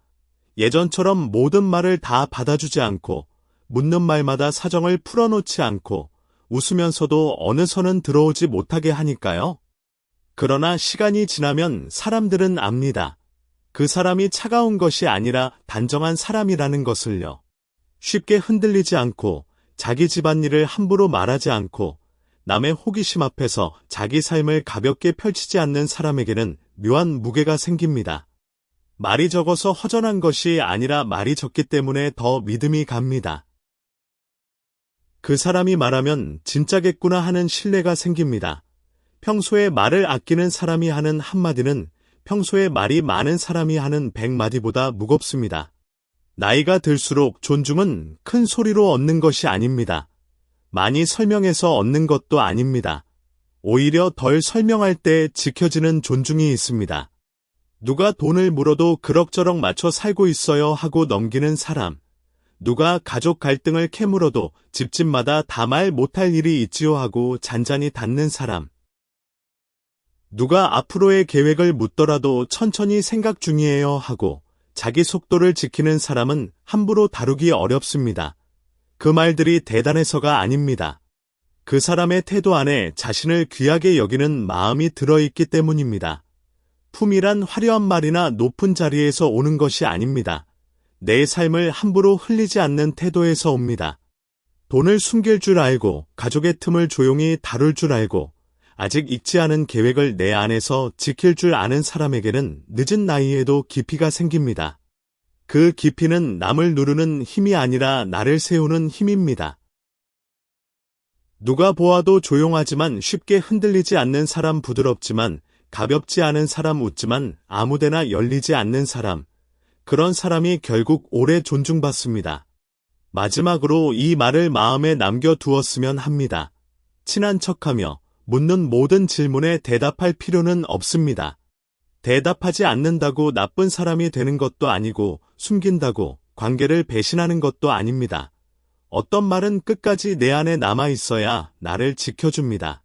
예전처럼 모든 말을 다 받아주지 않고 묻는 말마다 사정을 풀어놓지 않고 웃으면서도 어느 선은 들어오지 못하게 하니까요. 그러나 시간이 지나면 사람들은 압니다. 그 사람이 차가운 것이 아니라 단정한 사람이라는 것을요. 쉽게 흔들리지 않고 자기 집안일을 함부로 말하지 않고 남의 호기심 앞에서 자기 삶을 가볍게 펼치지 않는 사람에게는 묘한 무게가 생깁니다. 말이 적어서 허전한 것이 아니라 말이 적기 때문에 더 믿음이 갑니다. 그 사람이 말하면 진짜겠구나 하는 신뢰가 생깁니다. 평소에 말을 아끼는 사람이 하는 한마디는 평소에 말이 많은 사람이 하는 100마디보다 무겁습니다. 나이가 들수록 존중은 큰 소리로 얻는 것이 아닙니다. 많이 설명해서 얻는 것도 아닙니다. 오히려 덜 설명할 때 지켜지는 존중이 있습니다. 누가 돈을 물어도 그럭저럭 맞춰 살고 있어요 하고 넘기는 사람. 누가 가족 갈등을 캐물어도 집집마다 다 말 못할 일이 있지요 하고 잔잔히 닫는 사람. 누가 앞으로의 계획을 묻더라도 천천히 생각 중이에요 하고 자기 속도를 지키는 사람은 함부로 다루기 어렵습니다. 그 말들이 대단해서가 아닙니다. 그 사람의 태도 안에 자신을 귀하게 여기는 마음이 들어있기 때문입니다. 품이란 화려한 말이나 높은 자리에서 오는 것이 아닙니다. 내 삶을 함부로 흘리지 않는 태도에서 옵니다. 돈을 숨길 줄 알고 가족의 틈을 조용히 다룰 줄 알고 아직 익지 않은 계획을 내 안에서 지킬 줄 아는 사람에게는 늦은 나이에도 깊이가 생깁니다. 그 깊이는 남을 누르는 힘이 아니라 나를 세우는 힘입니다. 누가 보아도 조용하지만 쉽게 흔들리지 않는 사람, 부드럽지만 가볍지 않은 사람, 웃지만 아무데나 열리지 않는 사람, 그런 사람이 결국 오래 존중받습니다. 마지막으로 이 말을 마음에 남겨두었으면 합니다. 친한 척하며 묻는 모든 질문에 대답할 필요는 없습니다. 대답하지 않는다고 나쁜 사람이 되는 것도 아니고 숨긴다고 관계를 배신하는 것도 아닙니다. 어떤 말은 끝까지 내 안에 남아 있어야 나를 지켜줍니다.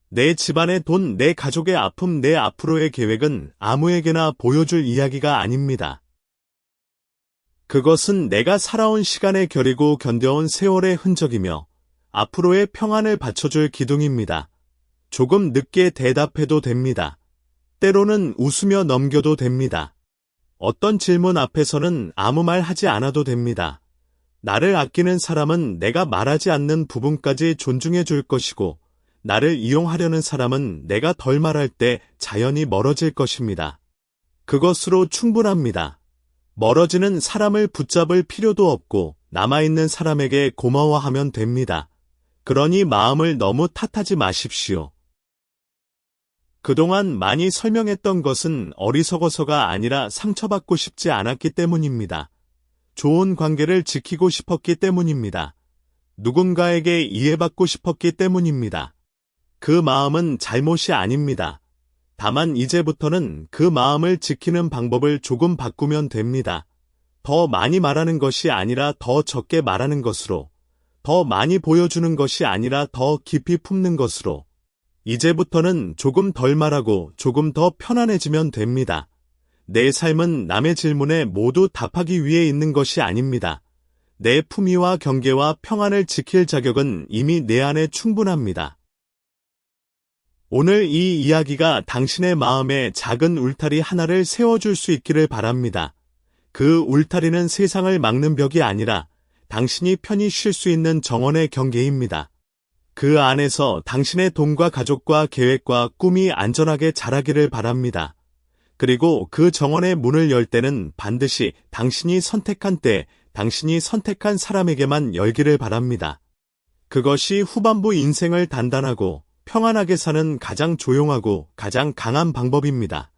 내 집안의 돈, 내 가족의 아픔, 내 앞으로의 계획은 아무에게나 보여줄 이야기가 아닙니다. 그것은 내가 살아온 시간의 결이고 견뎌온 세월의 흔적이며 앞으로의 평안을 받쳐줄 기둥입니다. 조금 늦게 대답해도 됩니다. 때로는 웃으며 넘겨도 됩니다. 어떤 질문 앞에서는 아무 말 하지 않아도 됩니다. 나를 아끼는 사람은 내가 말하지 않는 부분까지 존중해 줄 것이고 나를 이용하려는 사람은 내가 덜 말할 때 자연히 멀어질 것입니다. 그것으로 충분합니다. 멀어지는 사람을 붙잡을 필요도 없고 남아있는 사람에게 고마워하면 됩니다. 그러니 마음을 너무 탓하지 마십시오. 그동안 많이 설명했던 것은 어리석어서가 아니라 상처받고 싶지 않았기 때문입니다. 좋은 관계를 지키고 싶었기 때문입니다. 누군가에게 이해받고 싶었기 때문입니다. 그 마음은 잘못이 아닙니다. 다만 이제부터는 그 마음을 지키는 방법을 조금 바꾸면 됩니다. 더 많이 말하는 것이 아니라 더 적게 말하는 것으로, 더 많이 보여주는 것이 아니라 더 깊이 품는 것으로, 이제부터는 조금 덜 말하고 조금 더 편안해지면 됩니다. 내 삶은 남의 질문에 모두 답하기 위해 있는 것이 아닙니다. 내 품위와 경계와 평안을 지킬 자격은 이미 내 안에 충분합니다. 오늘 이 이야기가 당신의 마음에 작은 울타리 하나를 세워줄 수 있기를 바랍니다. 그 울타리는 세상을 막는 벽이 아니라 당신이 편히 쉴 수 있는 정원의 경계입니다. 그 안에서 당신의 돈과 가족과 계획과 꿈이 안전하게 자라기를 바랍니다. 그리고 그 정원의 문을 열 때는 반드시 당신이 선택한 때, 당신이 선택한 사람에게만 열기를 바랍니다. 그것이 후반부 인생을 단단하고 평안하게 사는 가장 조용하고 가장 강한 방법입니다.